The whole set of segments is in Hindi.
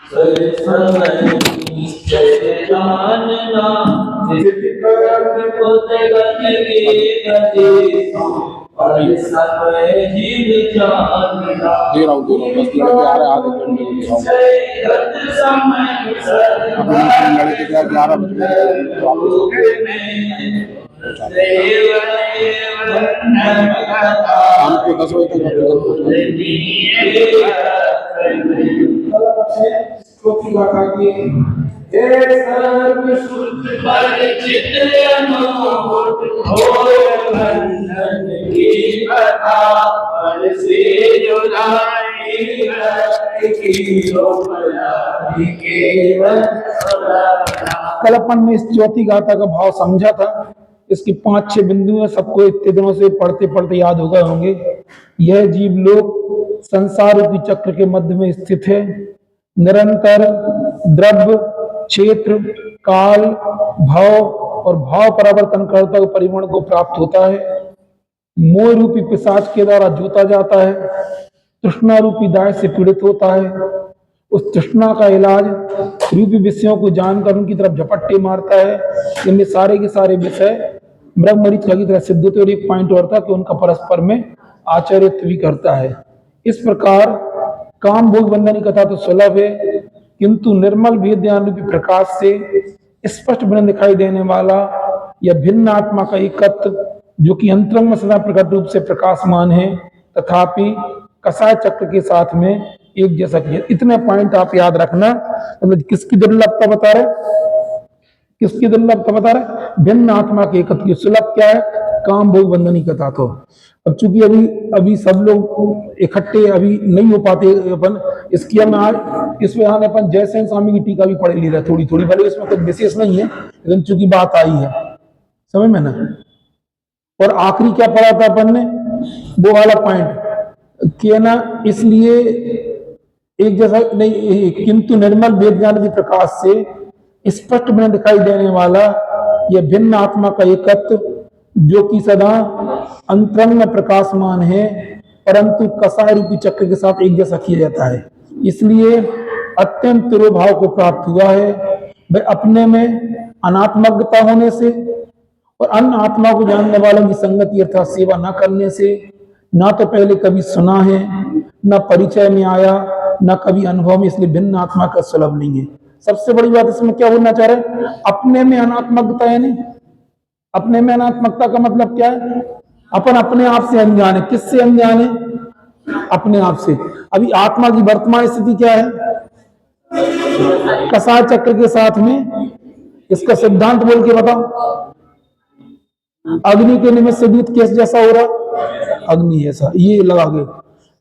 जानना दे रहा हूँ 10 लड़के आ रहे आधे घंटे में दे रहा हूँ। अभी 3 लड़के क्या 11 बजे शाम को 10 बजे तक अपने घर पहुँचा सर्व सुख परिचित अनूठ होय बंधन की कथा पर से जुदाई की केवल। कल अपन ने इस चौथी गाथा का भाव समझा था। इसकी 5-6 बिंदु हैं, सबको इतने दिनों से पढ़ते पढ़ते याद हो गए होंगे। यह जीव लोग संसार रूपी चक्र के मध्य में स्थित है। निरंतर द्रव्य क्षेत्र काल भाव और भाव परिवर्तन करता हुआ परिमाण को प्राप्त होता है। मोह रूपी पिशाच के द्वारा जोता जाता है। तृष्णा रूपी दाय से पीड़ित होता है। उस तृष्णा का इलाज रूपी विषयों को जानकर उनकी तरफ झपट्टे मारता है। इनमें सारे के सारे विषय ब्रह्मरीचिका की तरह सिद्ध होते। और एक पॉइंट और था कि उनका परस्पर में आचार्यत्व भी करता है। इस प्रकार काम भोग बंधन की कथा तो सुलभ है, किंतु निर्मल भेद ज्ञान रूपी प्रकाश से स्पष्ट बन दिखाई देने वाला यह भिन्न आत्मा का एकत्व, जो कि अंतरंग में सदा प्रकट रूप से प्रकाशमान है, तथापि कसाय चक्र के साथ में एक जैसा किया। इतने पॉइंट आप याद रखना। तो किसकी दुर्लभता बता रहे, किसकी दुर्लभता बता रहे? भिन्न आत्मा के एकत्व की। सुलभ क्या है? काम भोग बंधन की कथा। तो अब चूंकि अभी सब लोग इकट्ठे अभी नहीं हो पाते अपन, इसकी हम आज इस बहाने अपन जयसेन स्वामी की टीका भी पढ़ ली रहे थोड़ी थोड़ी, भले इसमें कुछ विशेष नहीं है, लेकिन चूंकि बात आई है, समझ में ना। और आखिरी क्या पढ़ा था अपन ने? वो वाला पॉइंट कि ना, इसलिए एक जैसा नहीं, किंतु निर्मल वेद ज्ञान के प्रकाश से स्पष्ट में दिखाई देने वाला यह भिन्न आत्मा का एकत्व, जो कि सदा अंतरंग में प्रकाशमान है, परंतु कसाय रूपी चक्र के साथ एक जैसा किया जाता है। इसलिए अत्यंत तिरोभाव को प्राप्त हुआ है। वह अपने में अनात्मकता होने से और अन्य आत्मा को जानने वालों की संगति अर्थात सेवा न करने से, ना तो पहले कभी सुना है, न परिचय में आया, न कभी अनुभव में, इसलिए भिन्न आत्मा का सुलभ नहीं है। सबसे बड़ी बात इसमें क्या बोलना चाह रहे हैं? अपने में अनात्मकता है। नहीं, अपने में अनात्मकता का मतलब क्या है? अपन अपने आप से अनजान है। किससे अनजान है? अपने आप से। अभी आत्मा की वर्तमान स्थिति क्या है? कसाय चक्र के साथ में। इसका सिद्धांत बोल के बताओ। अग्नि के निमित्त से दूध किस जैसा हो रहा? अग्नि जैसा। ये लगा के,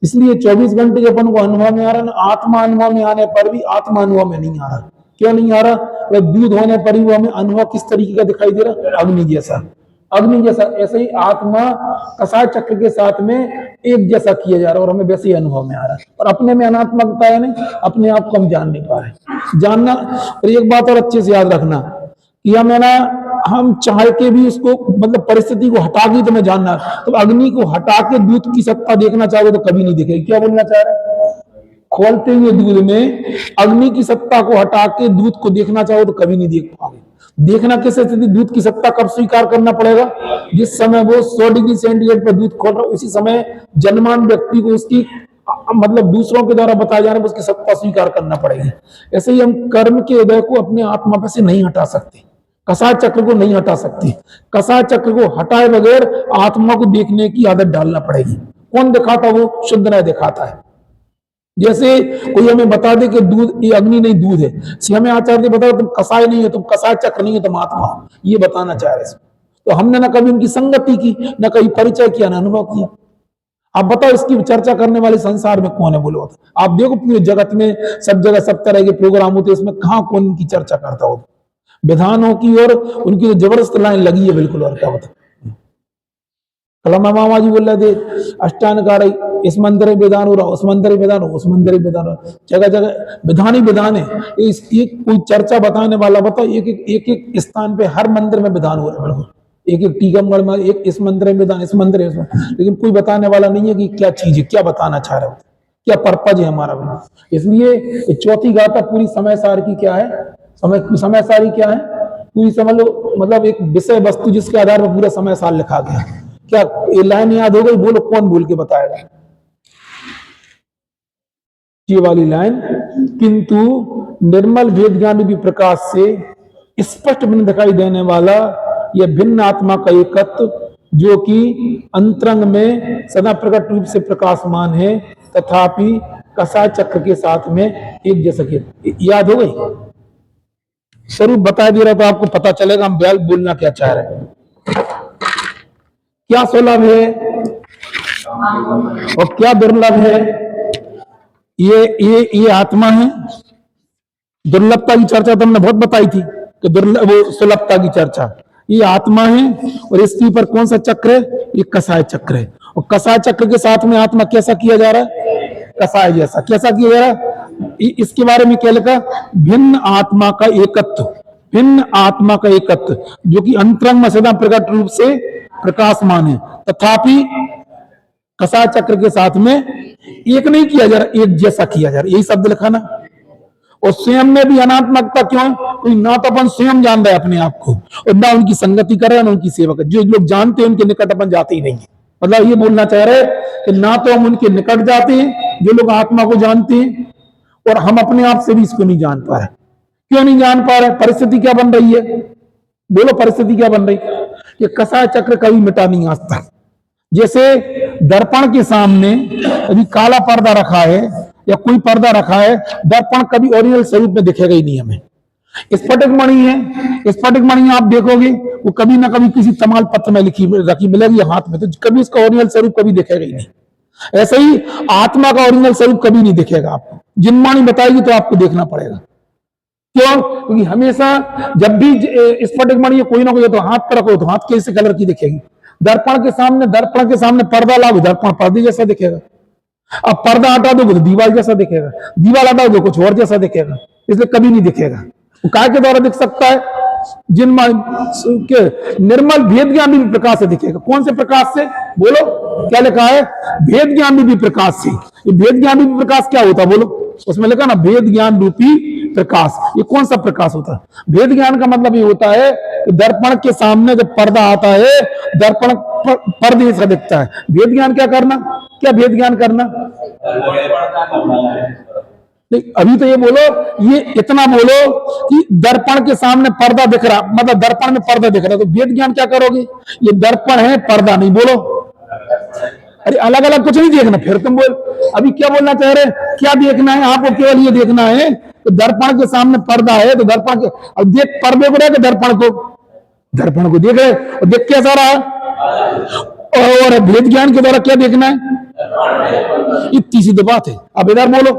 इसलिए 24 घंटे के अपन को अनुभव में आ रहा है ना, आत्मा अनुभव में आने पर भी आत्मा अनुभव में नहीं आ रहा। क्यों नहीं आ रहा? वह दूध होने पर ही वो हमें अनुभव किस तरीके का दिखाई दे रहा? अग्नि जैसा। अग्नि जैसा। ऐसे ही आत्मा कसाय चक्र के साथ में एक जैसा किया जा रहा है और हमें वैसे ही अनुभव में आ रहा है। और अपने में अनात्मकता है। नहीं, अपने आप को हम जान नहीं पा रहे। जानना, और एक बात और अच्छे से याद रखना कि हमें ना, हम चाह के भी उसको मतलब परिस्थिति को हटा के तुम्हें जानना, तो अग्नि को हटा के दूध की सत्ता देखना चाहोगे तो कभी नहीं दिखेगी। क्या बोलना चाह रहे हैं? खोलते हुए दूध में अग्नि की सत्ता को हटा के दूध को देखना चाहो तो कभी नहीं देख पाओगे। देखना किस स्थिति? दूध की सत्ता कब स्वीकार करना पड़ेगा? जिस समय वो 100 डिग्री सेंटीग्रेड पर दूध खोल रहा है, उसी समय जन्मान व्यक्ति को उसकी मतलब दूसरों के द्वारा बताया जा रहा है, उसकी सत्ता स्वीकार करना पड़ेगी। ऐसे ही हम कर्म के उदय को अपने आत्मा पर से नहीं हटा सकते, कसाय चक्र को नहीं हटा सकते। कसाय चक्र को हटाए बगैर आत्मा को देखने की आदत डालना पड़ेगी। कौन दिखाता? वो शुद्ध राय दिखाता है। जैसे कोई हमें बता दे कि दूध, ये अग्नि नहीं दूध है, हमें आचार्य बताओ तुम कसाय नहीं है, तुम कसाय चक्र नहीं है, तुम आत्मा, ये बताना चाह रहे। तो हमने ना कभी उनकी संगति की, ना कभी परिचय किया, ना अनुभव किया। आप बताओ इसकी चर्चा करने वाले संसार में कौन है? बोलो। आप देखो पूरे जगत में सब जगह सब तरह के प्रोग्राम होते हैं, इसमें कहाँ कौन इनकी चर्चा करता हो? विधानों की और उनकी जो जबरदस्त लाइन लगी है बिल्कुल। और क्या बता, कलमा मामा जी बोल रहे थे अष्टांगारई, इस मंदिर में विधान हो रहा, उस मंदिर में विधान हो, उस मंदिर में विधान हो, जगह जगह विधान ही विधान है। एक कोई चर्चा बताने वाला बताओ, एक एक स्थान पे हर मंदिर में विधान हो रहा है बिल्कुल। एक टीकमगढ़ में एक इस मंदिर में विधान, इस मंदिर में, लेकिन कोई बताने वाला नहीं है कि क्या चीज है, क्या बताना चाह रहे हो। क्या पर्पज है हमारा भी। इसलिए चौथी गाथा पूरी समय सार की क्या है, समय सारी क्या है, पूरी समझ लो, मतलब एक विषय वस्तु जिसके आधार पर पूरा समय सार लिखा गया। क्या ये लाइन याद हो गई? बोलो, कौन बोल के बताएगा ये वाली लाइन? किंतु निर्मल भेद ज्ञान भी प्रकाश से स्पष्ट भिन्न दिखाई देने वाला यह भिन्न आत्मा का एकत्व, जो कि अंतरंग में सदा प्रकट रूप से प्रकाशमान है, तथापि कसा चक्र के साथ में एक जैसा के। याद हो गई? स्वरूप बता दे रहा तो आपको पता चलेगा हम ब्याल बोलना क्या चाह रहे हैं। क्या सुलभ है और क्या दुर्लभ है? ये आत्मा है। दुर्लभता की चर्चा तो हमने बहुत बताई थी कि दुर्लभ, वो सुलभता की चर्चा। ये आत्मा है और इसके ऊपर कौन सा चक्र है? ये कसाय चक्र है। और कसाय चक्र के साथ में आत्मा कैसा किया जा रहा है? कसाय जैसा। कैसा किया जा रहा है? इसके बारे में क्या लिखा? भिन्न आत्मा का एकत्व, भिन्न आत्मा का एकत्व, जो कि अंतरंग में सदा प्रकट रूप से प्रकाशमान है, तथापि कसाय चक्र के साथ में एक नहीं किया जा रहा, एक जैसा किया जा रहा। यही शब्द लिखा ना। और स्वयं में भी अनात्मकता क्यों? कोई ना तो अपन स्वयं जान रहे अपने आप को, और ना उनकी संगति कर रहे हैं, ना उनकी सेवा कर। जो लोग जानते हैं उनके निकट अपन जाते ही नहीं है। मतलब ये बोलना चाह रहे कि ना तो हम उनके निकट जाते हैं जो लोग आत्मा को जानते हैं, और हम अपने आप से भी इसको नहीं जान पा रहे। क्यों नहीं जान पा रहे? परिस्थिति क्या बन रही है? बोलो, परिस्थिति क्या बन रही? कि कसाय चक्र कभी मिटा नहीं आज तक। जैसे दर्पण के सामने यदि काला पर्दा रखा है या कोई पर्दा रखा है, दर्पण कभी ओरिजिनल स्वरूप में दिखेगा ही नहीं हमें। स्फटिक मणि है, स्फटिक मणि आप देखोगे वो कभी ना कभी किसी तमाल पत्र में रखी मिलेगी हाथ में, तो कभी उसका ओरिजिनल स्वरूप कभी दिखेगा ही नहीं। ऐसे ही आत्मा का ओरिजिनल स्वरूप कभी नहीं दिखेगा आपको। जिनवाणी बताएगी तो आपको देखना पड़ेगा। क्यों? क्योंकि हमेशा जब भी स्फटिक मणि कोई ना कोई तो हाथ पर रखो तो हाथ कैसे कलर की दिखेगी। दर्पण के सामने पर्दा लागो, दर्पण पर्दे जैसा दिखेगा। अब पर्दा हटा दोगे तो दीवार जैसा दिखेगा, दीवार हटा दो कुछ और जैसा दिखेगा। इसलिए कभी नहीं दिखेगा। वो काय के द्वारा दिख सकता है? जिन के निर्मल भेद ज्ञान भी प्रकाश से दिखेगा। कौन से प्रकाश से? बोलो, क्या लिखा है? भेद ज्ञान भी प्रकाश से। ये भेद ज्ञान भी प्रकाश क्या होता? बोलो, उसमें लिखा ना भेद ज्ञान रूपी प्रकाश। ये कौन सा प्रकाश होता है? भेद ज्ञान का मतलब ये होता है कि दर्पण के सामने जब पर्दा आता है, दर्पण पर्दे सा दिखता है। भेद ज्ञान क्या करना? क्या भेद ज्ञान करना? अभी तो ये बोलो, ये इतना बोलो कि दर्पण के सामने पर्दा दिख रहा, मतलब दर्पण में पर्दा दिख रहा, तो भेद ज्ञान क्या करोगे? ये दर्पण है, पर्दा नहीं। बोलो, अरे अलग अलग कुछ नहीं देखना। फिर तुम बोल, अभी क्या बोलना चाह रहे? क्या देखना है आपको? केवल ये देखना है तो दर्पण के सामने पर्दा है, तो दर्पण के, अब देख पर्दे को देख, दर्पण को देख रहे और देख कैसा रहा। और भेद ज्ञान के द्वारा क्या देखना है? इतनी सी तो बात है। अब इधर बोलो,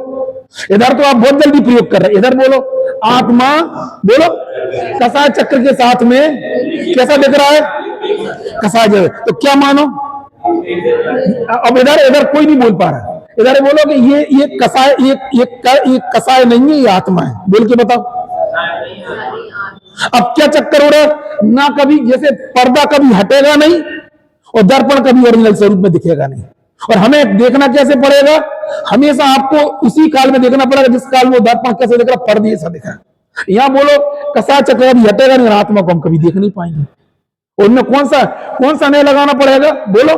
इधर तो आप बहुत जल्दी प्रयोग कर रहे हैं। इधर बोलो, आत्मा, बोलो, कसाय चक्र के साथ में कैसा दिख रहा है? कसाय जैसा। तो क्या मानो? अब इधर कोई नहीं बोल पा रहा। इधर बोलो कि ये कसाय, एक कसाय नहीं है, ये आत्मा है। बोल के बताओ। अब क्या चक्कर हो रहा है? ना कभी जैसे पर्दा कभी हटेगा नहीं और दर्पण कभी ओरिजिनल स्वरूप में दिखेगा नहीं। और हमें देखना कैसे पड़ेगा? हमेशा आपको उसी काल में देखना पड़ेगा जिस काल में दर्पण कैसे दिख रहा, पर्दे जैसा दिख रहा। यहां बोलो कसाय चक्र कभी हटेगा नहीं और आत्मा को हम कभी देख नहीं पाएंगे। उनमें कौन सा नया लगाना पड़ेगा? बोलो,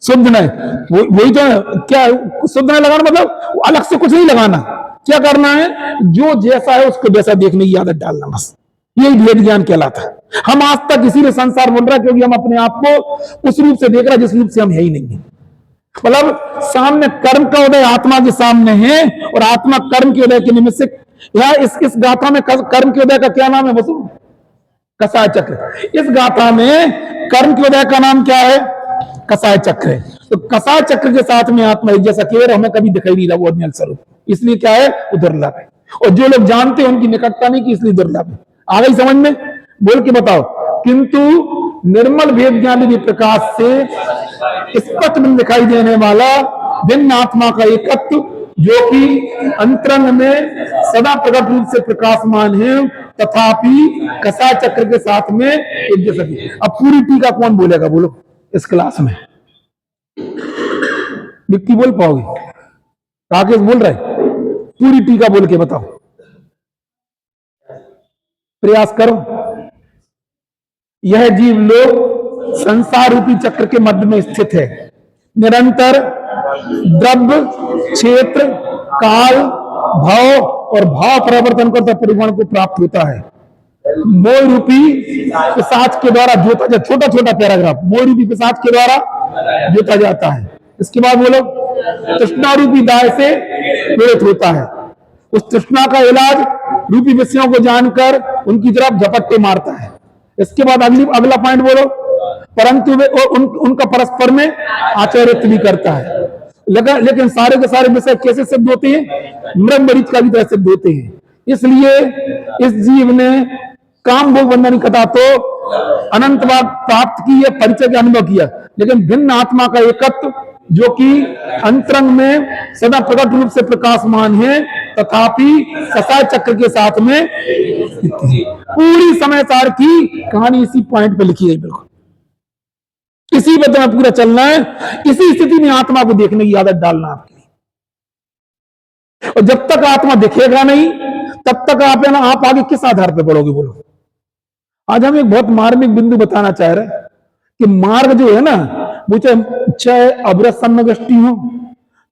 शुद्ध नय। वही तो, क्या शुद्ध नय लगाना मतलब अलग से कुछ नहीं लगाना। क्या करना है? जो जैसा है उसको वैसा देखने की आदत डालना, बस। यही भेद ज्ञान कहलाता है। हम आज तक इसीलिए संसार बन रहा है क्योंकि हम अपने आप को उस रूप से देख रहे हैं जिस रूप से हम है ही नहीं है। मतलब सामने कर्म का उदय आत्मा के सामने है और आत्मा कर्म के उदय के निमित्त से, यह इस गाथा में कर्म के उदय का क्या नाम है? वसु कसाय चक्र। इस गाथा में कर्म के उदय का नाम क्या है? कसाय चक्र है। तो कसाय चक्र के साथ में आत्मा एक जैसा केवल हमें कभी दिखाई नहीं रहा वो ओरिजिनल स्वरूप। इसलिए क्या है? वो दुर्लभ है। और जो लोग जानते हैं उनकी निकटता नहीं की, इसलिए दुर्लभ है। आ गई समझ में? बोल के बताओ। किंतु निर्मल भेद ज्ञान भी प्रकाश से स्पष्ट में दिखाई देने वाला भिन्न आत्मा का एकत्व, जो कि अंतरंग में सदा प्रकट रूप से प्रकाशमान है, तथापि कसाय चक्र के साथ में एक जैसा। अब पूरी टीका कौन बोलेगा? बोलो इस क्लास में। विक्की बोल पाओगे? राकेश बोल रहे, पूरी टीका बोल के बताओ, प्रयास करो। यह जीव लोग संसार रूपी चक्र के मध्य में स्थित है। निरंतर द्रव्य, क्षेत्र, काल, भाव और भाव परिवर्तन करता परिमाण को प्राप्त होता है। मोह रूपी पिशाच के द्वारा जोता जाता, छोटा छोटा पैराग्राफ, मोह रूपी पिशाच के द्वारा जोता जाता है। इसके बाद बोलो, तृष्णा रूपी दाय से पीड़ित होता है। उस तृष्णा का इलाज रूपी विषयों को जानकर उनकी तरफ झपट्टे मारता है। इसके बाद अगला पॉइंट बोलो, परंतु वे उनका परस्पर में आचरित भी करता है। लेकिन सारे के सारे विषय कैसे सिद्ध होते हैं? मृग मरीच का भी तरह सिद्ध होते हैं। इसलिए इस जीव ने काम भोग बंधन कथा तो अनंतवाद प्राप्त की है, परिचय का अनुभव किया, लेकिन भिन्न आत्मा का एकत्व जो कि अंतरंग में सदा प्रकट रूप से प्रकाशमान है, तथापि ससाय चक्र के साथ में पूरी समय सार की कहानी इसी पॉइंट पे लिखी है। बिल्कुल इसी पे तुम्हें पूरा चलना है, इसी स्थिति में आत्मा को देखने की आदत डालना आपकी। और जब तक आत्मा दिखेगा नहीं तब तक आप है ना, आप आगे किस आधार पे बढ़ोगे? बोलो। आज हम एक बहुत मार्मिक बिंदु बताना चाह रहे हैं कि मार्ग जो है ना, वो चाहे अभ्रत सन्नगष्टि हो,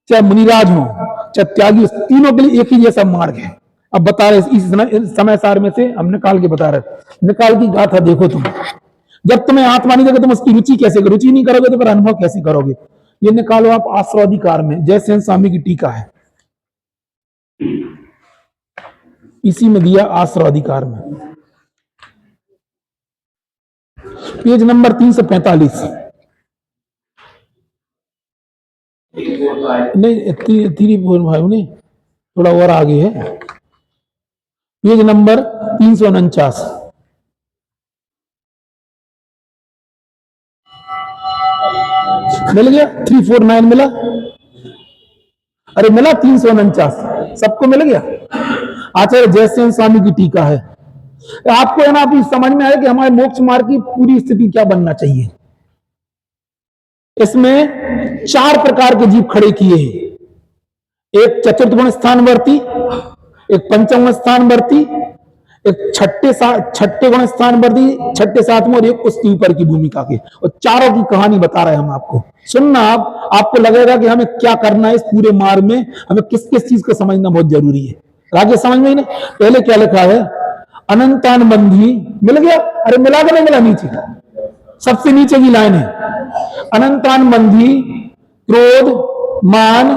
चाहे मुनिराज हो, चाहे त्यागी, तीनों के लिए एक ही जैसा मार्ग है। अब बता रहे इस समय सार में से हम निकाल के बता रहे, निकाल की गाथा देखो तुम। जब तुम्हें आत्मा नहीं देगा तुम उसकी रुचि कैसे करोगे? रुचि नहीं करोगे तो फिर अनुभव कैसे करोगे? ये निकालो आप आश्रवाधिकार में, जयसेन स्वामी की टीका है, इसी में दिया आश्रवाधिकार में, पेज नंबर 345। नहीं 3 भाई नहीं, थोड़ा और आगे है, पेज नंबर 349। मिल गया? 349 मिला? अरे मिला 349, सबको मिल गया। आचार्य जयसेन स्वामी की टीका है। आपको है ना अभी समझ में आया कि हमारे मोक्ष मार्ग की पूरी स्थिति क्या बनना चाहिए। इसमें 4 प्रकार के जीव खड़े किए हैं। एक चतुर्थ गुण स्थानवर्ती, एक पंचम गुण स्थानवर्ती, एक छठे गुण स्थानवर्ती, छठे सातवें, और एक उसके ऊपर की भूमिका के। और चारों की कहानी बता रहे हैं हम आपको। सुनना, आपको लगेगा कि हमें क्या करना है इस पूरे मार्ग में, हमें किस किस चीज को समझना बहुत जरूरी है। आगे समझ में ही नहीं। पहले क्या लिखा है? अनंतानुबंधी। मिल गया? अरे मिला के नहीं मिला? नीचे सबसे नीचे की लाइन है, अनंतानुबंधी क्रोध, मान,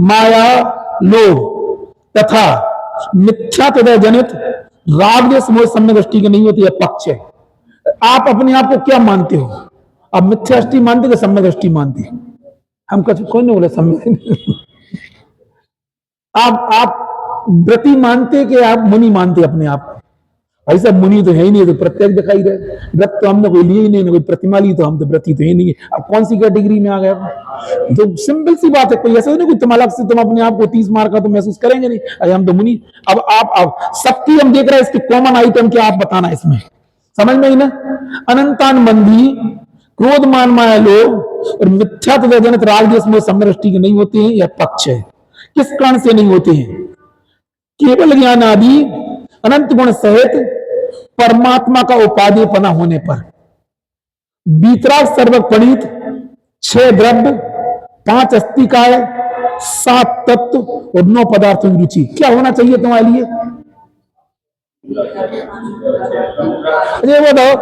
माया, लोभ तथा मिथ्या तथा जनित राग देश मोह सम्यक दृष्टि के नहीं होती है पक्ष है। आप अपने आप को क्या मानते हो? आप मिथ्या दृष्टि मानते हो, सम्यक दृष्टि मानते? हम कभी कोई नहीं बोले सम्यक। आप व्रती मानते कि आप मुनि मानते अपने आप? भाई साहब मुनि तो है ही नहीं, तो प्रत्येक दिखाई दे। व्रत तो हमने कोई लिए ही नहीं, कोई प्रतिमा ली, तो हम तो व्रती तो ही नहीं है। अब कौन सी कैटेगरी में आ गया? तो सिंपल सी बात है, कोई ऐसा नहीं कोई तुम अलग से तुम अपने आप को 30 मार्क का तो महसूस करेंगे नहीं, अरे हम तो मुनि। अब आप सबकी हम देख रहे हैं, इसके कॉमन आइटम क्या आप बताना इसमें, समझ में ही ना। अनंतानुबंधी क्रोध, मान, माया, लोभ और मिथ्या तथा जनित राग देश मोह सम्यक दृष्टि के नहीं होते हैं, यह पक्ष है। किस कारण से नहीं होते हैं? केवल ज्ञान आदि अनंत गुण सहित परमात्मा का उपादेयपना होने पर, बीतराग सर्वक प्रणीत 6 द्रव्य, 5 अस्तिकाय, 7 तत्व और 9 पदार्थों की रुचि। क्या होना चाहिए तुम्हारे लिए? ये बताओ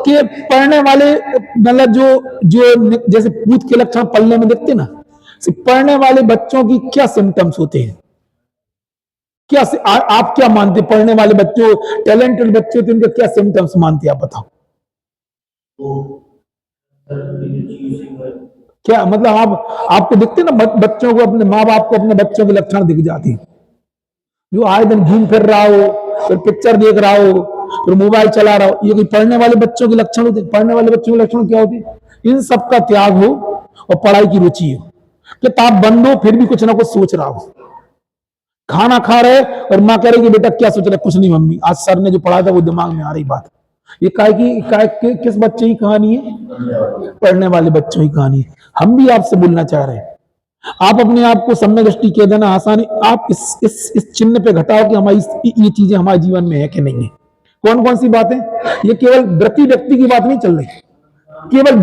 कि पढ़ने वाले मतलब जो जैसे पूत के लक्षण पढ़ने में दिखते ना, पढ़ने वाले बच्चों की क्या सिम्टम्स होते हैं? क्या आप क्या मानते? पढ़ने वाले बच्चों, टैलेंटेड बच्चे होते हैं, उनके क्या सिम्टम्स मानते हैं आप बताओ? क्या मतलब आपको दिखते ना बच्चों को, अपने माँ बाप को अपने बच्चों के लक्षण दिख जाते हैं। जो आए दिन घूम फिर रहा हो, फिर पिक्चर देख रहा हो, फिर मोबाइल चला रहा हो, ये कोई पढ़ने वाले बच्चों के लक्षण होते? पढ़ने वाले बच्चों के लक्षण क्या होते? इन सब का त्याग हो और पढ़ाई की रुचि हो। किताब बंद हो फिर भी कुछ ना कुछ सोच रहा हो। खाना खा रहे और माँ कह रही कि बेटा क्या सोच रहे? कुछ नहीं मम्मी, आज सर ने जो पढ़ाया था वो दिमाग में आ रही बात। ये किस बच्चे की कहानी है? पढ़ने वाले बच्चों की कहानी है। हम भी आपसे बोलना चाह रहे हैं आप अपने आप को सम्यक दृष्टि कह देना आसानी, आप इस चिन्ह पे घटाओ कि हमारी ये चीजें हमारे जीवन में है कि नहीं है। कौन कौन सी बातें? ये केवल व्रती व्यक्ति की बात नहीं चल रही, केवल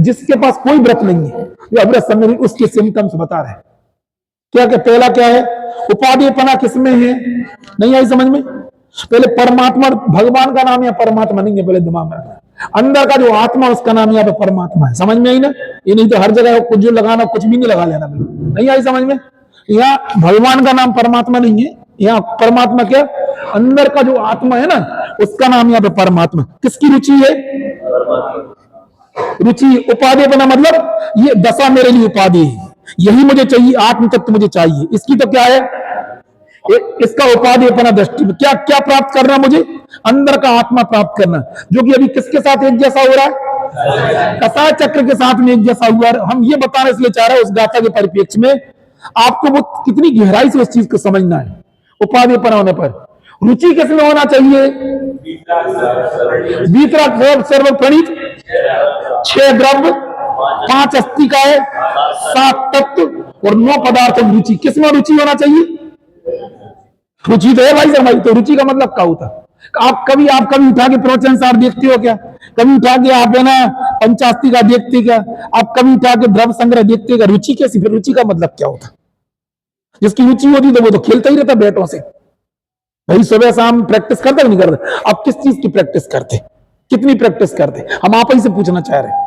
जिसके पास कोई व्रत नहीं है, जो अव्रत सम्यक, उसके सिम्टम्स बता रहे हैं। क्या क्या? पहला क्या है? उपादेयपना किसमें है? नहीं आई समझ में? पहले परमात्मा, भगवान का नाम या परमात्मा नहीं है, पहले दिमाग में रखना। अंदर का जो आत्मा, उसका नाम यहाँ पे परमात्मा है। समझ में आई ना? ये नहीं तो हर जगह कुछ जो लगाना, कुछ भी नहीं लगा लेना। बिल्कुल नहीं आई समझ में? यहाँ भगवान का नाम परमात्मा नहीं है, यहाँ परमात्मा क्या? अंदर का जो आत्मा है ना, उसका नाम यहाँ पे परमात्मा। किसकी रुचि है? रुचि। उपादेयपना मतलब ये दशा मेरे लिए उपाधि है, यही मुझे चाहिए, आत्म तत्व मुझे चाहिए। इसकी तो क्या है? इसका उपादेयपना दृष्टि में क्या क्या प्राप्त करना? मुझे अंदर का आत्मा प्राप्त करना, जो कि अभी किसके साथ एक जैसा हो रहा है? कसाय चक्र के साथ में एक जैसा हुआ है। हम ये बताने इसलिए चाह रहे हैं, उस गाथा के परिप्रेक्ष्य में आपको वो कितनी गहराई से उस चीज को समझना है। उपादेयपना होने पर रुचि किसमें होना चाहिए? वीतराग सर्व प्रणीत, 6 द्रव्य, 5 अस्तिकाएं, 7 तत्व और 9 पदार्थ की रुचि। किसमें रुचि होना चाहिए? रुचि तो है भाई साहब। तो रुचि का मतलब क्या होता? आप कभी उठा के प्रवचन सार देखते हो क्या? कभी उठा के आप है ना पंचास्तिका देखते क्या? आप कभी उठा के द्रव्य संग्रह देखते क्या? रुचि कैसी? फिर रुचि का मतलब क्या होता? जिसकी रुचि होती तो वो तो खेलता ही रहता बैटों से। भाई सुबह शाम प्रैक्टिस करते नहीं करते? आप किस चीज की प्रैक्टिस करते? कितनी प्रैक्टिस करते? हम आप ही से पूछना चाह रहे हैं।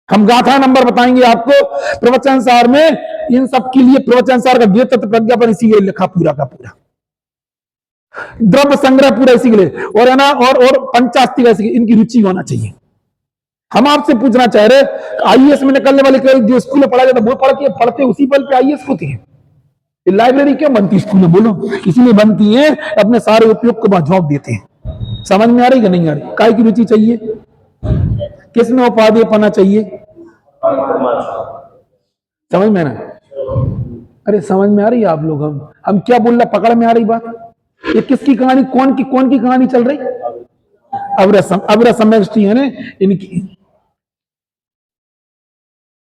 हम गाथा नंबर बताएंगे आपको प्रवचन सार में। इन सब के लिए प्रवचन सार का द्वैत तत्व प्रज्ञापन इसी के लिए लिखा, पूरा का पूरा। द्रव्य संग्रह पूरा इसी के लिए, और है ना, और पंचास्तिका इसी, इनकी रुचि होना चाहिए। हम आपसे पूछना चाह रहे, आईएएस में निकलने वाले जो स्कूल में पढ़ा जाता वो पढ़ते उसी बल पे आईएएस होती है। लाइब्रेरी क्यों बनती स्कूल में? बोलो, इसीलिए बनती है अपने सारे उपयोग को झोंक देते हैं। समझ में आ रही कि नहीं आ रही? काय की रुचि चाहिए? किसमें उपादेयपना चाहिए? समझ में ना? अरे समझ में आ रही है आप लोग? हम क्या बोल रहे? पकड़ में आ रही बात? ये किसकी कहानी, कौन की कहानी चल रही? अव्रत सम्यक दृष्टि है ना इनकी।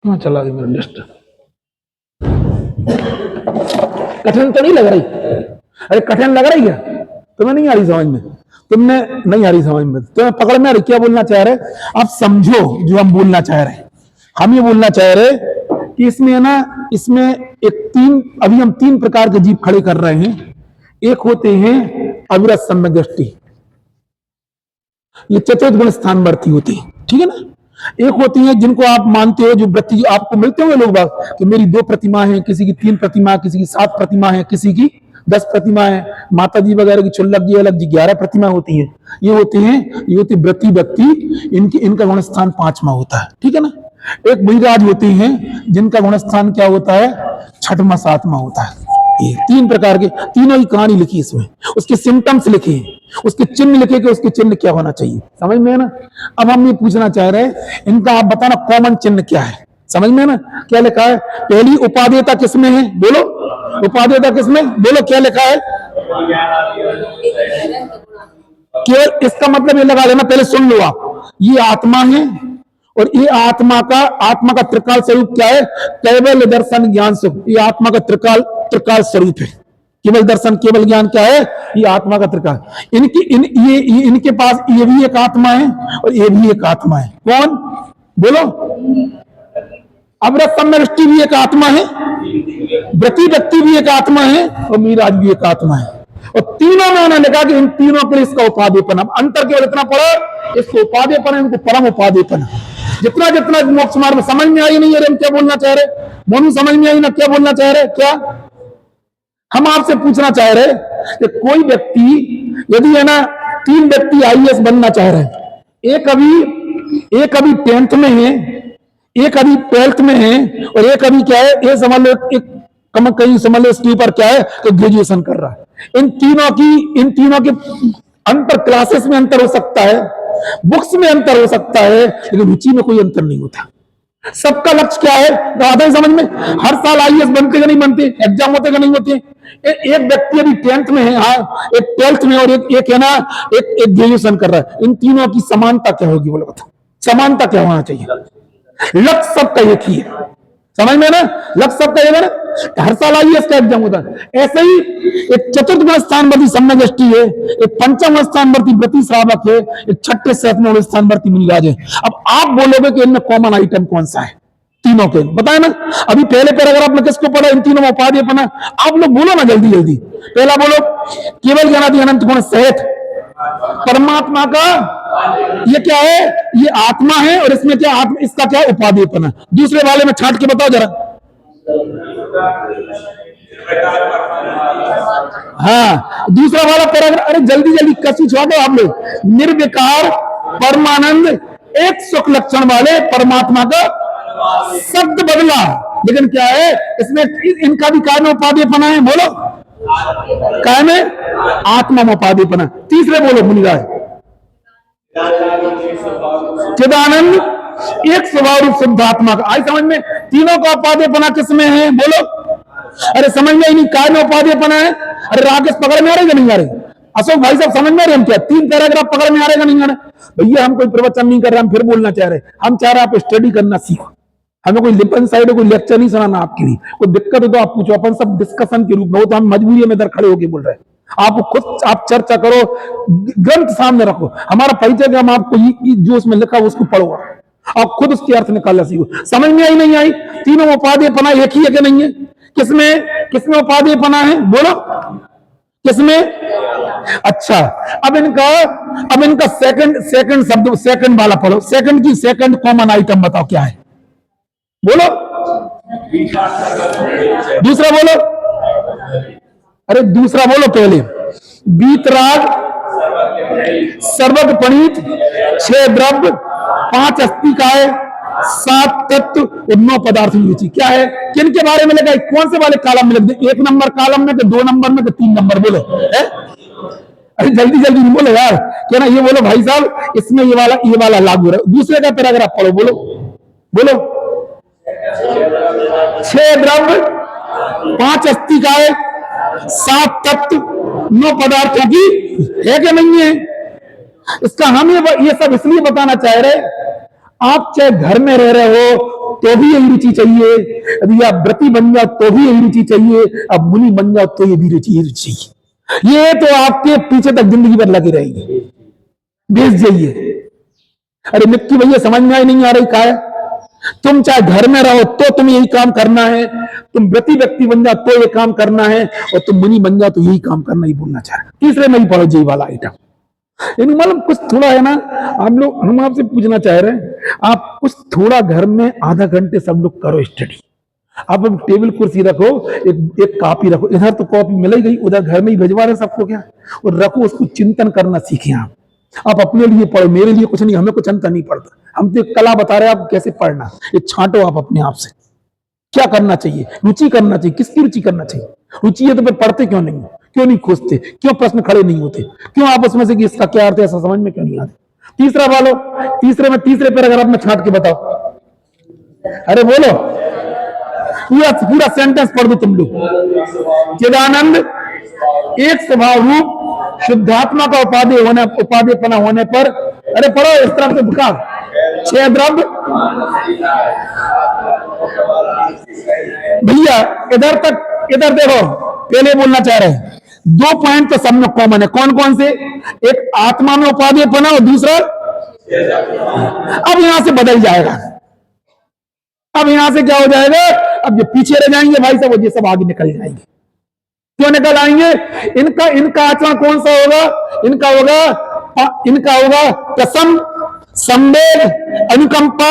कहां चला गया मेरा लिस्ट? कठिन तो नहीं लग रही? अरे कठिन लग रही है तुम्हें? नहीं आ रही समझ में? तुमने नहीं आ रही समझ में? तुम्हें पकड़ में आ रही? क्या बोलना चाह रहे? आप समझो जो हम बोलना चाह रहे हैं। हम ये बोलना चाह रहे कि इसमें है ना, इसमें अभी हम 3 प्रकार के जीव खड़े कर रहे हैं। एक होते हैं अविरत सम्यक दृष्टि, ये चतुर्थ गुण स्थान वर्ती होती है, ठीक है ना। एक होती है जिनको आप मानते हो, जो वृत्ति जो आपको मिलते होंगे लोग बाग कि मेरी 2 प्रतिमा है, किसी की 3 प्रतिमा, किसी की 7 प्रतिमा है, किसी की 10 प्रतिमा है। माता जी वगैरह की क्षुल्लक जी अलग जी 11 प्रतिमा होती है। ये होती वृत्ति व्यक्ति, इनका गुण स्थान 5वां होता है, ठीक है ना। एक बहिराज होते हैं जिनका गुण स्थान क्या होता है? 6वां 7वां होता है। ये 3 प्रकार के, तीनों की कहानी लिखी इसमें, उसके सिम्टम्स लिखे हैं, उसके चिन्ह लिखे कि उसके चिन्ह क्या होना चाहिए। समझ में है ना? अब हम ये पूछना चाह रहे हैं, इनका आप बताना कॉमन चिन्ह क्या है। समझ में है ना? क्या लिखा है? पहली उपादेयता किसमें है? बोलो, उपादेयता किसमें? बोलो क्या लिखा है? केवल इसका मतलब ये लगा लेना, पहले सुन लो आप, ये आत्मा है और ये आत्मा का त्रिकाल स्वरूप क्या है? केवल दर्शन ज्ञान सुख। ये आत्मा का त्रिकाल स्वरूप है। केवल दर्शन केवल ज्ञान क्या है? ये आत्मा का त्रिकाल। इनके पास ये भी एक आत्मा है और ये भी एक आत्मा है। कौन? बोलो। अव्रत सम्यक दृष्टि भी एक आत्मा है, वृत्ति व्यक्ति भी एक आत्मा है और मीराज भी एक आत्मा है। और तीनों में उन्होंने लिखा कि इन तीनों के लिए इसका उपादेयपन। अब अंतर केवल इतना पड़ा, इसको उपादेयपन है, इनको परम उपादेयपन। जितना जितना मोक्ष मार्ग में समझ में आई नहीं है, हम क्या बोलना चाह रहे? मोनू समझ में आई ना क्या बोलना चाह रहे? क्या हम आपसे पूछना चाह रहे कि कोई व्यक्ति यदि है ना, 3 व्यक्ति आईएएस बनना चाह रहे हैं, एक अभी 10th में है, एक अभी 12th में है और एक अभी क्या है, ये समझ लो कहीं समझ लो स्लीपर क्या है तो ग्रेजुएशन कर रहा है। इन तीनों के अंतर, क्लासेस में अंतर हो सकता है, बुक्स में अंतर हो सकता है, लेकिन रुचि में कोई अंतर नहीं होता। सबका लक्ष्य क्या है? आता है समझ में? हर साल आईएएस बनते कि नहीं बनते? एग्जाम होते कि नहीं होते? एक व्यक्ति अभी 10th में है, हाँ, एक 12th में और एक है ना, एक ग्रेजुएशन कर रहा है। इन तीनों की समानता क्या होगी? बोलो बताओ, समानता क्या होना चाहिए? लक्ष्य सबका एक ही है। समझ में ना, लग सकता है ना, हर साल आइए इसका एग्जाम होता है। ऐसे ही एक चतुर्थ स्थानवर्ती सम्यक है, एक पंचम स्थानवर्ती व्रति श्रावक है, एक छठे सातवें स्थानवर्ती मुनिराज है। अब आप बोलोगे कि इनमें कॉमन आइटम कौन सा है तीनों के, बताए ना। अभी पहले पैराग्राफ में किसको पढ़ा, इन तीनों में उपाधि पना। आप लोग बोलो ना जल्दी जल्दी। पहला बोलो, केवल ज्ञानादि अनंत गुण सहित परमात्मा का, ये क्या है, ये आत्मा है, और इसमें क्या आत्मा, इसका क्या उपाधिपना। दूसरे वाले में छांट के बताओ जरा। हाँ, दूसरा वाला पैराग्राफ, अरे जल्दी जल्दी कसी छोड़ो आप लोग। निर्विकार परमानंद एक सुख लक्षण वाले परमात्मा का शब्द बदला, लेकिन क्या है इसमें, इनका भी काय में उपाधिपना है, बोलो काय में आत्मा में उपाधिपना। तीसरे बोलो मुनिराज, चिदानंद एक स्वभाव रूप शुद्धात्मा का। आई समझ में, तीनों का उपाधिपना किसमें है, बोलो। अरे समझ में ही नहीं, काय में उपाधिपना है। अरे राकेश पकड़ में आ रहे नहीं आ रहे, अशोक भाई साहब समझ में आ रहे, हम क्या तीन पैराग्राफ पकड़ में आ रहे नहीं आ रहे। भैया हम कोई प्रवचन नहीं कर रहे, हम फिर बोलना चाह रहे, हम चाह रहे आप स्टडी करना सीखो। हमें कोई लिपन साइड कोई लेक्चर नहीं सुनाना आपके लिए। कोई दिक्कत हो तो आप पूछो, अपन सब डिस्कशन के रूप में हो, तो हम मजबूरी में इधर खड़े होके बोल रहे हैं। आप खुद आप चर्चा करो, ग्रंथ सामने रखो, हमारा परिचय हम आपको जो उसमें लिखा उसको पढ़ो, आप खुद उसके अर्थ निकालना सीखो। समझ में आई नहीं आई, तीनों उपाधिपना एक ही है कि नहीं है, किसमें किसमें उपाधिपना है, बोलो किसमें। अच्छा, अब इनका सेकंड शब्द, सेकंड वाला पढ़ो, सेकंड की सेकंड कॉमन आइटम बताओ क्या है, बोलो। दूसरा बोलो, अरे दूसरा बोलो पहले। बीतराग सर्वग प्रणीत, 6 द्रव्य, 5 अस्तिकाय, 7 तत्व और 9 पदार्थ की रुचि। क्या है, किन के बारे में लिखा है, कौन से वाले कॉलम में लिख दे, 1 नंबर कॉलम में, 2 नंबर में, 3 नंबर, बोलो है? अरे जल्दी जल्दी नहीं बोलो यार, क्या ना, ये बोलो भाई साहब इसमें ये वाला लागू है। दूसरे का पैराग्राफ पढ़ो, बोलो बोलो। 6 द्रव्य, 5 अस्तिकाय, 7 तत्व, 9 पदार्थों की है कि नहीं है। इसका हम ये सब इसलिए बताना चाह रहे, आप चाहे घर में रह रहे हो तो भी यही रुचि चाहिए, यदि आप व्रती बन जाओ तो भी यही रुचि चाहिए, अब मुनि बन जाओ तो ये भी रुचि चाहिए। ये तो आपके पीछे तक जिंदगी भर लगी रहेगी, बेच जाइए। अरे निक्की भैया समझ में नहीं आ रही का है, तुम चाहे घर में रहो तो तुम यही काम करना है, तुम व्रती व्यक्ति बन जाओ तो ये काम करना है, और तुम मुनि बन जाओ तो यही काम करना ही बोलना चाह रहे। तीसरे में ही पढ़ो जी वाला आइटम। मतलब कुछ थोड़ा है ना, आप लोग, हम आपसे पूछना चाह रहे हैं, आप कुछ थोड़ा घर में आधा घंटे सब लोग करो स्टडी। आप टेबल कुर्सी रखो, एक कॉपी रखो, इधर तो कॉपी मिल ही गई, उधर घर में ही भिजवा रहे सबको क्या, और रखो उसको, चिंतन करना सीखें आप अपने लिए पढ़ो, मेरे लिए कुछ नहीं, हमें कुछ अंतर नहीं पड़ता, हम तो कला बता रहे हैं आप कैसे पढ़ना। ये छांटो आप अपने आप से, क्या करना चाहिए, रुचि करना चाहिए, किसकी रुचि करना चाहिए। रुचि है तो फिर पढ़ते क्यों नहीं, क्यों नहीं खोजते, क्यों प्रश्न खड़े नहीं होते, क्यों आपस में से कि इसका क्या अर्थ है ऐसा समझ में क्यों नहीं आता। तीसरा वालो, तीसरे पैराग्राफ में छांट के बताओ, अरे बोलो पूरा सेंटेंस पढ़ दो तुम लोग। चिदानंद एक स्वभाव रूप शुद्धात्मा का उपाधिपना होने पर, अरे पढ़ो इस तरफ से बुका, 6 द्रव्य भैया, इधर देखो, पहले बोलना चाह रहे हैं 2 पॉइंट तो सब में कॉमन है। कौन कौन से, एक आत्मा में उपाधिपना और दूसरा, अब यहां से बदल जाएगा, अब यहां से क्या हो जाएगा, अब जो पीछे रह जाएंगे भाई साहब ये सब आगे निकल जाएंगे। क्यों निकल आएंगे, इनका आचरण कौन सा होगा, इनका होगा कसम, संवेद, अनुकंपा,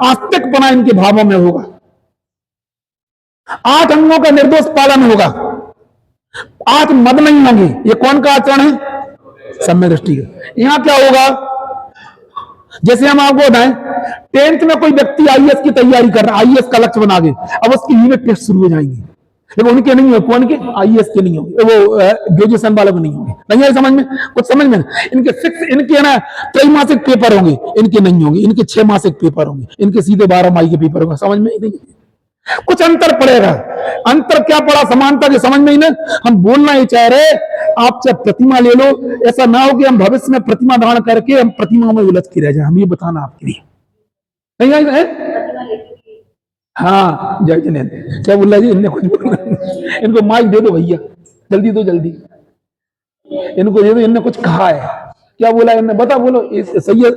आस्तिकपना इनके भावों में होगा। 8 अंगों का निर्दोष पालन होगा, 8 मद नहीं होंगे। ये कौन का आचरण है, सम्यक दृष्टि का। यहां क्या होगा, जैसे हम आपको बताएं, 10th में कोई व्यक्ति आईएएस की तैयारी कर रहा है, आईएएस का लक्ष्य बना के, अब उसकी यूनिट टेस्ट शुरू हो जाएंगे, लेकिन उनके नहीं होंगे, कौन के, आईएएस के नहीं होंगे, वो ग्रेजुएशन वालों को नहीं होंगे। नहीं है समझ में, कुछ समझ में, इनके ना त्रैमासिक पेपर होंगे, इनके नहीं होंगे, इनके 6 मासिक पेपर होंगे, इनके सीधे 12 माही के पेपर होंगे। समझ में नहीं, कुछ अंतर पड़ेगा। अंतर क्या पड़ा, समानता के समझ में ही ना। हम बोलना ही चाह रहे, आप चाहे प्रतिमा ले लो, ऐसा ना हो कि हम भविष्य में प्रतिमा धारण करके हम प्रतिमा में उलझ के रह जाए, हम ये बताना आपके लिए नहीं है। हाँ जय जिनेन्द्र क्या बोल रहा जी, इनने कुछ बोला इनको माइक दे दो भैया, जल्दी दो जल्दी, इनको दे दो, इनने कुछ कहा है, क्या बोला इनने बता, बोलो सही है,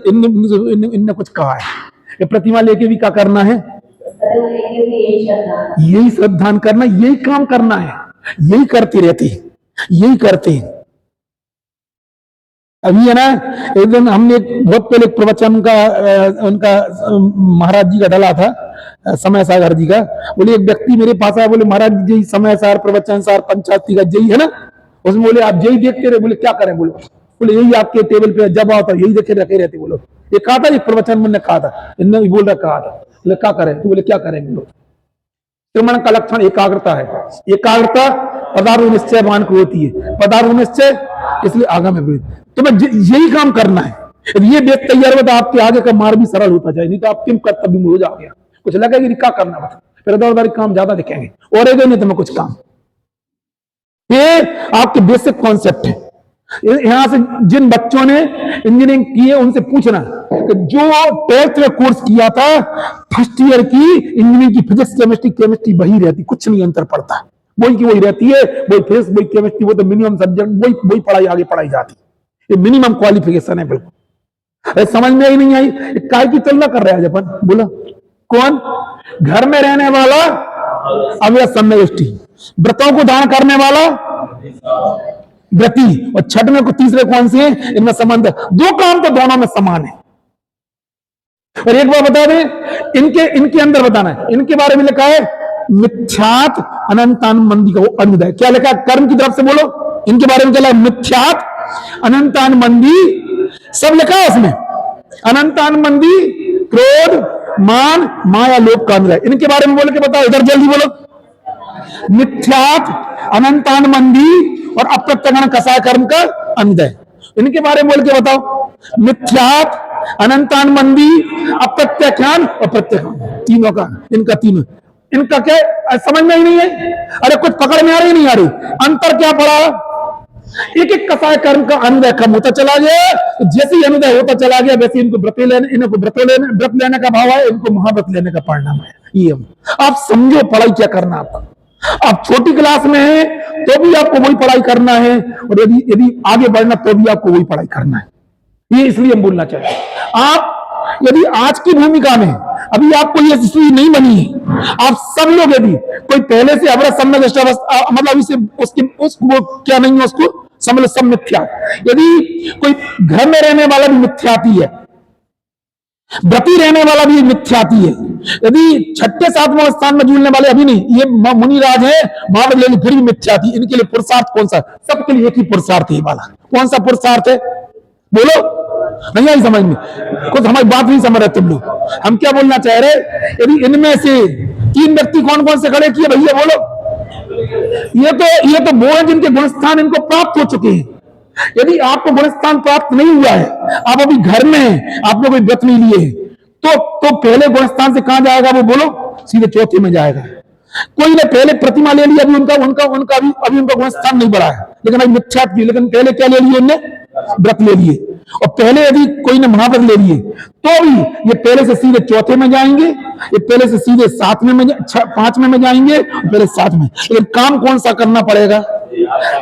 इनने कुछ कहा है, ये प्रतिमा लेके भी क्या करना है, यही श्रद्धान करना, यही काम करना है, यही करते रहते, यही करते। अभी है ना, एक दिन हमने बहुत पहले प्रवचन का उनका महाराज जी का डाला था, समय सागर जी का, बोले एक व्यक्ति मेरे पास आया, बोले महाराज जी समय सार प्रवचन सार पंचायती का जय है ना, उसमें बोले आप जय देखते रहे, बोले क्या करें, बोले यही आपके टेबल पे जब आता यही देखे रखे रहते, बोलो ये कहा था, एक प्रवचन मैंने कहा था, इनने भी बोल रहा कहा था, बोले क्या करें, तो बोले क्या करें, बोलो श्रमण का लक्षण एकाग्रता है, एकाग्रता पदार्थ निश्चय मान को होती है, पदार्थ निश्चय इसलिए आगा में तुम्हें यही काम करना है, ये बेत तैयार होता आपके आगे का मार्ग भी सरल होता जाए, नहीं तो आप किम कर्तव्य में हो जाओगे, कुछ लगेगा कि क्या करना, बता फिर उधर काम ज्यादा दिखेंगे और नहीं तुम्हें कुछ काम। ये आपके बेसिक कॉन्सेप्ट है। यहां से जिन बच्चों ने इंजीनियरिंग की है उनसे पूछना कि जो 12th में कोर्स किया था फर्स्ट ईयर की इंजीनियरिंग की फिजिक्स केमिस्ट्री वही रहती, कुछ नहीं अंतर पड़ता, वही की वही रहती है, वही फिजिक्स वही केमिस्ट्री, वो तो मिनिमम सब्जेक्ट वही पढ़ाई आगे पढ़ाई जाती, ये मिनिमम क्वालिफिकेशन है बिल्कुल। अरे समझ में ही नहीं आई, काय की तुलना कर रहे हैं अपन, बोला कौन, घर में रहने वाला अव्यय सम्यष्टि, व्रतों को दान करने वाला व्रती, और छठ में को तीसरे कौन से हैं, इनमें संबंध, दो काम तो दोनों में समान है। और एक बार बता दें, इनके अंदर बताना है, इनके बारे में लिखा है मिथ्यात अनंतानुबंधी का वो अनुदय, क्या लिखा है कर्म की तरफ से, बोलो इनके बारे में चला मिथ्यात अनंतानुबंधी, सब लिखा है उसमें, अनंतानुबंधी क्रोध मान माया लोभ का अनुदय, इनके बारे में बोल के बताओ, इधर जल्दी बोलो, मिथ्यात अनंतानुबंधी और अप्रत्यगण कसाय कर्म का अनुदय, इनके बारे में बोल के बताओ, मिथ्यात अनंतानुबंधी अप्रत्यक्षान और प्रत्यक्षान, तीनों का, इनका तीनों, इनका क्या समझ में ही नहीं है, अरे कुछ पकड़ में आ रही नहीं आ रही, अंतर क्या पड़ा, एक एक कसाय कर्म का अनुदय कम होता चला गया, जैसे ही अनुदय होता चला गया वैसे इनको व्रत लेने का भाव है, इनको महाव्रत लेने का परिणाम है। ये आप समझो पढ़ाई क्या करना, आपका आप छोटी क्लास में है तो भी आपको वही पढ़ाई करना है, और यदि आगे बढ़ना तो भी आपको वही पढ़ाई करना है, ये इसलिए हम बोलना चाहते हैं। आप यदि आज की भूमिका में अभी आपको ये स्थिति नहीं बनी है, आप सब लोग यदि कोई पहले से अवरत सम्यक मतलब इसे उसको क्या नहीं है, उसको समझ सब मिथ्या, यदि कोई घर में रहने वाला भी मिथ्याती है, व्रती रहने वाला भी मिथ्याती है, यदि छठे सातवें स्थान में जुड़ने वाले अभी नहीं, ये मुनिराज है महाव्रत लेने फिर भी मिथ्याती, इनके लिए पुरुषार्थ कौन सा, सबके लिए एक ही पुरुषार्थ है वाला, कौन सा पुरुषार्थ है, बोलो नहीं आई समझ में, कुछ हमारी बात नहीं समझ रहे तुम लोग, हम क्या बोलना चाह रहे, यदि इनमें से 3 व्यक्ति कौन कौन से खड़े किए भैया बोलो, ये तो वो है जिनके गुणस्थान इनको प्राप्त हो चुके हैं। यदि आपको गुणस्थान प्राप्त नहीं हुआ है, आप अभी घर में हैं, आपने कोई व्रत नहीं लिए तो पहले गुणस्थान से कहां जाएगा, वो बोलो सीधे चौथे में जाएगा। कोई ने पहले प्रतिमा ले लिया, अभी उनका अभी उनका गुणस्थान नहीं बढ़ा है, लेकिन अभी मिथ्या की, लेकिन पहले क्या ले लिए उनने, व्रत ले लिए, और पहले यदि कोई ने महाव्रत ले लिए तो भी ये पहले से सीधे चौथे में जाएंगे, ये पहले से सीधे 7वें में 5वें में जाएंगे, पहले 7 में, लेकिन काम कौन सा करना पड़ेगा,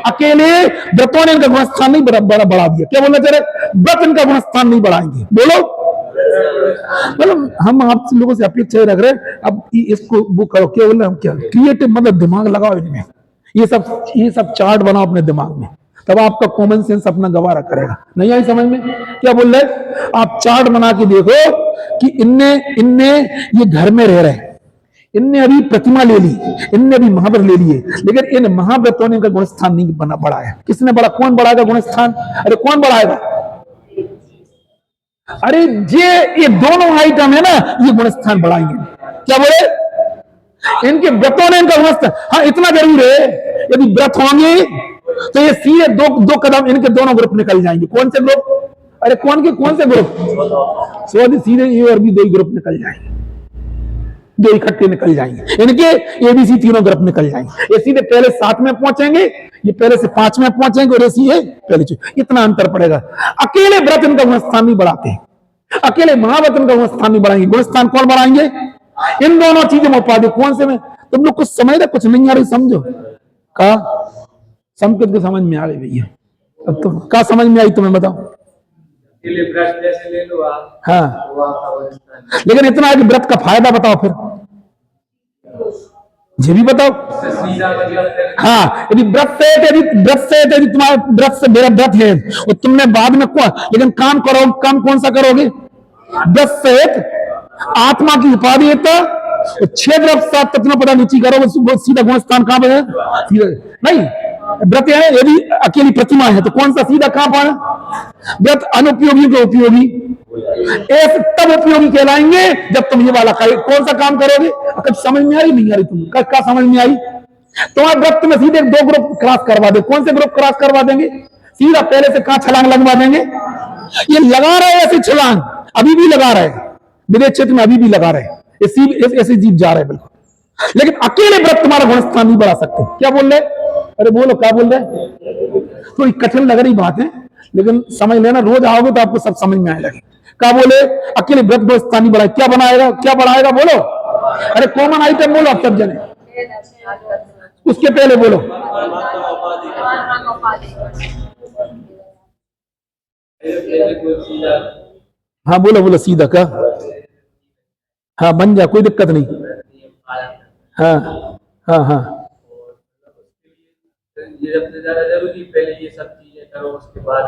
अकेले व्रतों ने इनका गुणस्थान नहीं बढ़ा दिया, क्या बोलना चाह रहे, व्रत इनका गुणस्थान नहीं बढ़ाएंगे, बोलो मतलब हम आप लोगों से अपेक्षा रख रहे हैं, अब इसको वो करो, क्या बोल रहे हम, क्या क्रिएटिव मतलब दिमाग लगाओ इनमें, ये सब चार्ट बनाओ अपने दिमाग में, तब आपका कॉमन सेंस अपना गवारा करेगा। नहीं आई समझ में, क्या बोल रहे, आप चार्ट बना के देखो कि इनने ये घर में रह रहे हैं, इनने अभी प्रतिमा ले ली, इनने अभी महाव्रत ले लिए, लेकिन इन महाव्रतों ने इनका गुणस्थान नहीं बढ़ाया, किसने बढ़ा, कौन बढ़ाएगा गुणस्थान, अरे कौन बढ़ाएगा, अरे ये दोनों आइटम है ना, ये गुणस्थान बढ़ाएंगे, क्या बोले, इनके व्रतों ने इनका गुणस्थान, हाँ इतना जरूर है, यदि व्रत होंगे तो ये सीधे दो कदम इनके दोनों ग्रुप निकल जाएंगे, कौन से ग्रुप, अरे कौन से ग्रुप, सीधे ये और भी 2 ग्रुप निकल जाएंगे, 2 इकट्ठे निकल जाएंगे, इनके एबीसी तीनों ग्रुप निकल जाएंगे, ये सीधे पहले 7 में पहुंचेंगे, ये पहले से 5 में पहुंचेंगे, और ये पहले इतना अंतर पड़ेगा। अकेले व्रत इनका गुणस्थान नहीं बढ़ाते, अकेले महाव्रत इनका गुणस्थान नहीं बढ़ाएंगे, गुणस्थान कौन बढ़ाएंगे, इन दोनों चीजों में उपाधि कौन से में तुम लोग कुछ समझ रहे, कुछ नहीं आ रही समझो का संस्कृत को समझ में आ रही भैया। अब तुम का समझ में आई तुम्हें बताओ। व्रत जैसे ले लो आप। हाँ लेकिन इतना है कि व्रत का फायदा बताओ फिर, ये भी बताओ। हाँ यदि व्रत से यदि तुम्हारा व्रत से मेरा व्रत है और तुमने बाद में लेकिन काम करो, काम कौन सा करोगे? व्रत से आत्मा की उपाधि छह द्रव्य सात तत्व पता नीची करो, वो सीधा गुण स्थान कहां पर है? नहीं व्रत है यदि अकेली प्रतिमा है तो कौन सा सीधा कहां पर? व्रत अनुपयोगी को उपयोगी, ऐसे तब उपयोगी कहलाएंगे जब तुम ये वाला कौन सा काम करोगे। कब समझ में आई नहीं आ रही तुम क्या समझ में आई? तुम्हारे व्रत में सीधे दो ग्रुप क्रॉस करवा दे। कौन से ग्रुप क्रॉस करवा देंगे? सीधा पहले से कहां छलांग लगवा देंगे। ये लगा रहे ऐसी छलांग, अभी भी लगा रहे विदेश क्षेत्र में, अभी भी लगा रहे ऐसे जीव जा रहे बिल्कुल। लेकिन अकेले व्रत तुम्हारा गुणस्थान नहीं बढ़ा सकते। क्या बोल रहे? अरे बोलो क्या बोल रहे? थोड़ी कठिन लग रही बात है लेकिन समझ लेना, रोज आओगे तो आपको सब समझ में आने लगे। क्या बोले? अकेले व्रत गुणस्थान नहीं बढ़ाए, क्या बनाएगा, क्या बढ़ाएगा बोलो? अरे कॉमन आइटम बोलो आप सब जने, उसके पहले बोलो। हाँ बोलो बोलो सीधा का। हाँ बन जा, कोई दिक्कत नहीं। हाँ हाँ हाँ ये सबसे ज्यादा जरूरी, पहले ये सब चीजें करो उसके बाद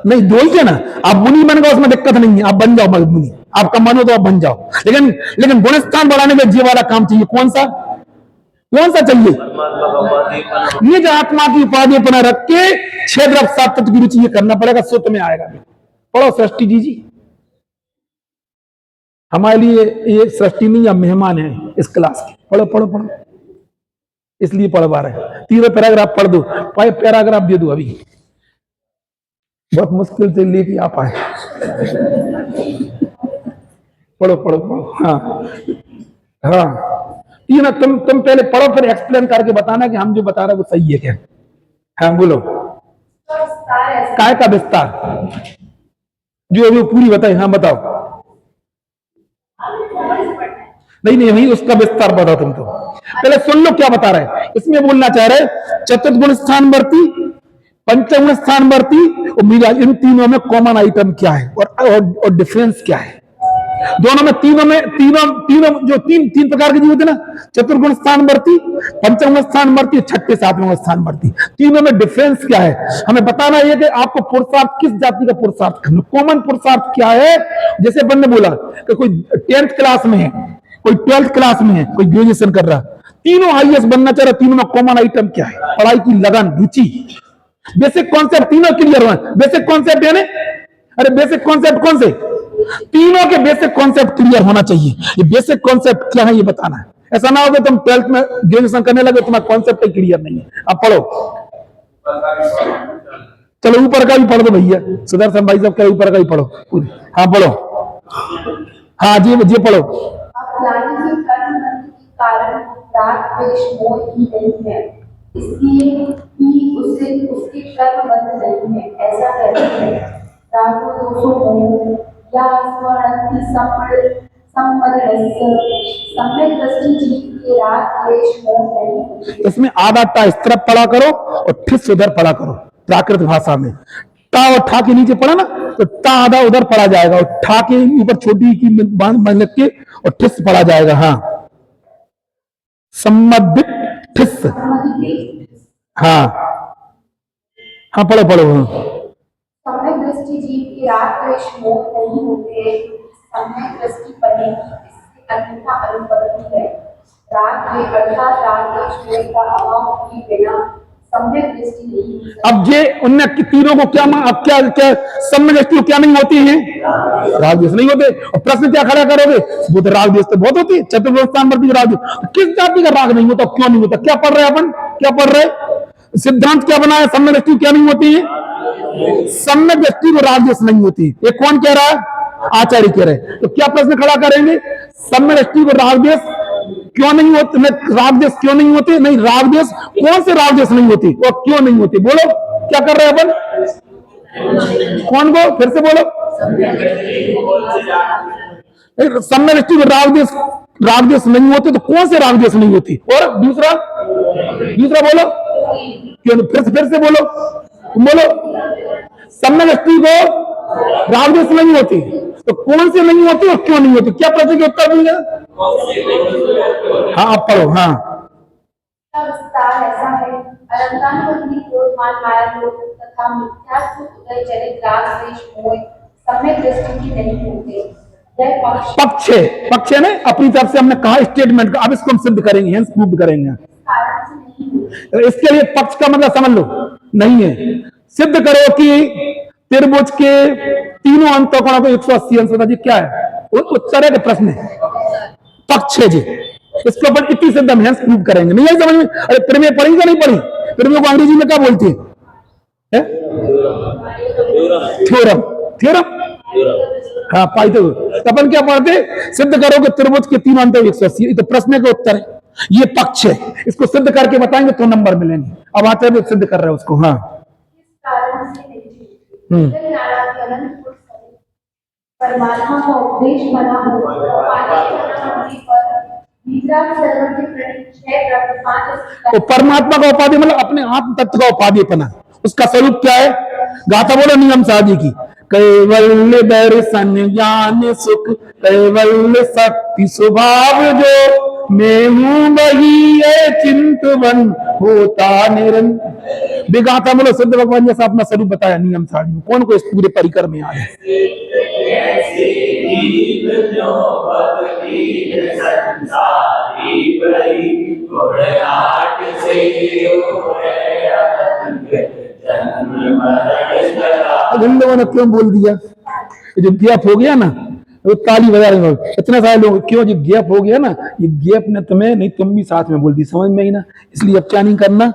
नहीं बोलते ना। आप मुनि बन गए उसमें दिक्कत नहीं है, आप बन जाओ मुनि, आपका मन हो तो आप बन जाओ। लेकिन गुणस्थान बढ़ाने में ये वाला काम चाहिए। कौन सा चाहिए? निज आत्मा की उपाधि अपना रख के छह द्रव्य सात तत्व की रुचि ये करना पड़ेगा, सो तुम्हें आएगा। पढ़ो सृष्टि जी हमारे लिए ये सृष्टि नहीं या मेहमान है इस क्लास के। पढ़ो पढ़ो पढ़ो, इसलिए पढ़वा रहे। तीनों पैराग्राफ पढ़ दो, पैराग्राफ दे दो अभी, बहुत मुश्किल से लेके आप आए। पढ़ो पढ़ो पढ़ो। हाँ हाँ तीनों तुम पहले पढ़ो, फिर एक्सप्लेन करके बताना कि हम जो बता रहे वो सही है क्या। हाँ बोलो। काय का विस्तार जो अभी पूरी बताए। हाँ बताओ। नहीं वही उसका विस्तार बताओ तुम। तो पहले सुन लो क्या बता रहे। इसमें बोलना चाह रहे चतुर्गुण स्थान वर्ती, पंचगुण स्थान वर्ती और मीरा, इन तीनों में कॉमन आइटम क्या है और डिफरेंस क्या है दोनों में। तीनों जो तीन प्रकार के जीव होते ना, चतुर्गुण स्थान वर्ती, पंचगुण स्थान वर्ती, छठे सातवें स्थान वर्ती, तीनों में डिफरेंस क्या है हमें बताना है कि आपको पुरुषार्थ किस जाति का पुरुषार्थ करना, कॉमन पुरुषार्थ क्या है। जैसे अपन ने बोला कि कोई 10th क्लास में है, कोई 12th क्लास में है, कोई ग्रेजुएशन कर रहा, तीनों आईएएस बनना चाह रहा, तीनों में कॉमन आइटम क्या है? पढ़ाई की लगन, रुचि, बेसिक कॉन्सेप्ट तीनों क्लियर हुआ। बेसिक कॉन्सेप्ट यानी अरे बेसिक कॉन्सेप्ट कौन से? तीनों के बेसिक कॉन्सेप्ट क्लियर होना चाहिए। ये बेसिक कॉन्सेप्ट क्या है ये बताना है। ऐसा ना हो कि तुम 12th में ग्रेजुएशन करने लगे तुम्हारा कॉन्सेप्ट क्लियर नहीं है। अब पढ़ो, चलो ऊपर का भी पढ़ दो भैया, सुदर्शन भाई साहब का ऊपर का ही पढ़ो। हाँ पढ़ो। हाँ जी पढ़ो। कारण राग द्वेष मोह ही नहीं है, इसलिए ही उसके कर्म बंध नहीं है। ऐसा कहते हैं रागो दोषो मोह या स्वरंति सम्यक दृष्टि जीव के राग द्वेष मोह नहीं। इसमें आधा टा इस तरफ पढ़ा करो और फिर उधर पढ़ा करो प्राकृत भाषा में। टा और ठा के नीचे पढ़ा ना तो टा आधा उधर पढ़ा जाएगा और ठा के ऊपर छोटी की बांध लग के और ठिस पढ़ा जाएगा। हाँ सम्मदित ठिस। हाँ हाँ पढ़ो पढ़ो। सम्यक दृष्टि जीव के राग द्वेष मोह नहीं होते। सम्यक दृष्टि बनेगी इससे अन्यथा अनुपत्ति है। राग द्वेष अर्थात राग द्वेष मोह का अभाव के बिना सम्यक दृष्टि नहीं। अब ये उनने तीनों को क्या अब क्या सम्यक दृष्टि क्या नहीं होती है? राग द्वेष नहीं होते। और प्रश्न क्या खड़ा करोगे? वो तो राग द्वेष तो बहुत होती है, चतुर्गुण स्थान वर्ती राग द्वेष। किस जाति का राग नहीं होता, क्यों नहीं होता? क्या पढ़ रहे हैं अपन, क्या पढ़ रहे? सिद्धांत क्या बनाया? सम्यक दृष्टि क्या नहीं होती है? सम्यक दृष्टि को राग द्वेष नहीं होती। ये कौन कह रहा है? आचार्य कह रहे। तो क्या प्रश्न खड़ा करेंगे? सम्यक दृष्टि को राग द्वेष क्यों नहीं होते? राग द्वेष क्यों नहीं होते? नहीं राग द्वेष कौन से राग द्वेष नहीं होती और क्यों नहीं होती? बोलो क्या कर रहे हैं अपन? कौन को फिर से बोलो। सम्यक दृष्टि में राग द्वेष नहीं होते, तो कौन से राग द्वेष नहीं होती? और दूसरा बोलो, क्यों? फिर से बोलो। सम्यक दृष्टि को राग द्वेष नहीं होती, तो कौन से नहीं होती और क्यों नहीं होती? क्या प्रश्न के उत्तर देंगे? हाँ, आप पढ़ो। हाँ, विस्तार ऐसा है, अलंकानुबंधी क्रोध मान माया लोभ तथा मिथ्यात्व उदय जनित राग द्वेष मोह सम्यक दृष्टि की नहीं होते। यह पक्ष है ना, अपनी तरफ से हमने कहा स्टेटमेंट का, अब इसको हम सिद्ध करेंगे, हेंस प्रूव करेंगे। कारण से नहीं होते। इसके लिए पक्ष का मतलब समझ लो, नहीं है। सिद्ध करो कि त्रिभुज के तीनों अंतःकोणों को 180 अंश होता जी, क्या है? उत्तर है कि प्रश्न है? पक्ष है जी। इसके ऊपर इतनी सिद्ध हम हेंस प्रूव करेंगे। नहीं है समझ में? अरे प्रमेय पढ़ी क्या नहीं पढ़ी? प्रमेय को अंग्रेजी में क्या बोलती है? थ्योरम। हाँ, पाई तो अपन क्या पढ़ते? सिद्ध करो कि त्रिभुज के तीन अंत 180, तो प्रश्न का उत्तर है, ये पक्ष है। इसको सिद्ध करके बताएंगे तो नंबर मिलेंगे। अब आचार्य सिद्ध कर रहे हैं उसको। हाँ, कारण से नहीं होते। अनंत परमात्मा का उपदेश बना हो, तो परमात्मा का उपाधि मतलब अपने आत्म तत्व का उपाधिपना, उसका स्वरूप क्या है? गाथा बोलो नियम साधी की। कैवल्य दर्शन ज्ञान सुख कैवल्य शक्ति स्वभाव जो, मैं हूं वही है चिंतवन होता निरंतर। बेगाथा बोलो सिद्ध भगवान जैसा अपना स्वरूप बताया नियम साधी में। कौन को इस पूरे परिकर में याद है? ने क्यों बोल दिया? जो गैप हो गया ना, वो ताली बजा रहे हो इतने सारे लोग, क्यों? जो गैप हो गया ना, ये गैप ने तुम्हें नहीं, तुम भी साथ में बोल दी, समझ में ही ना। इसलिए अब क्या नहीं करना।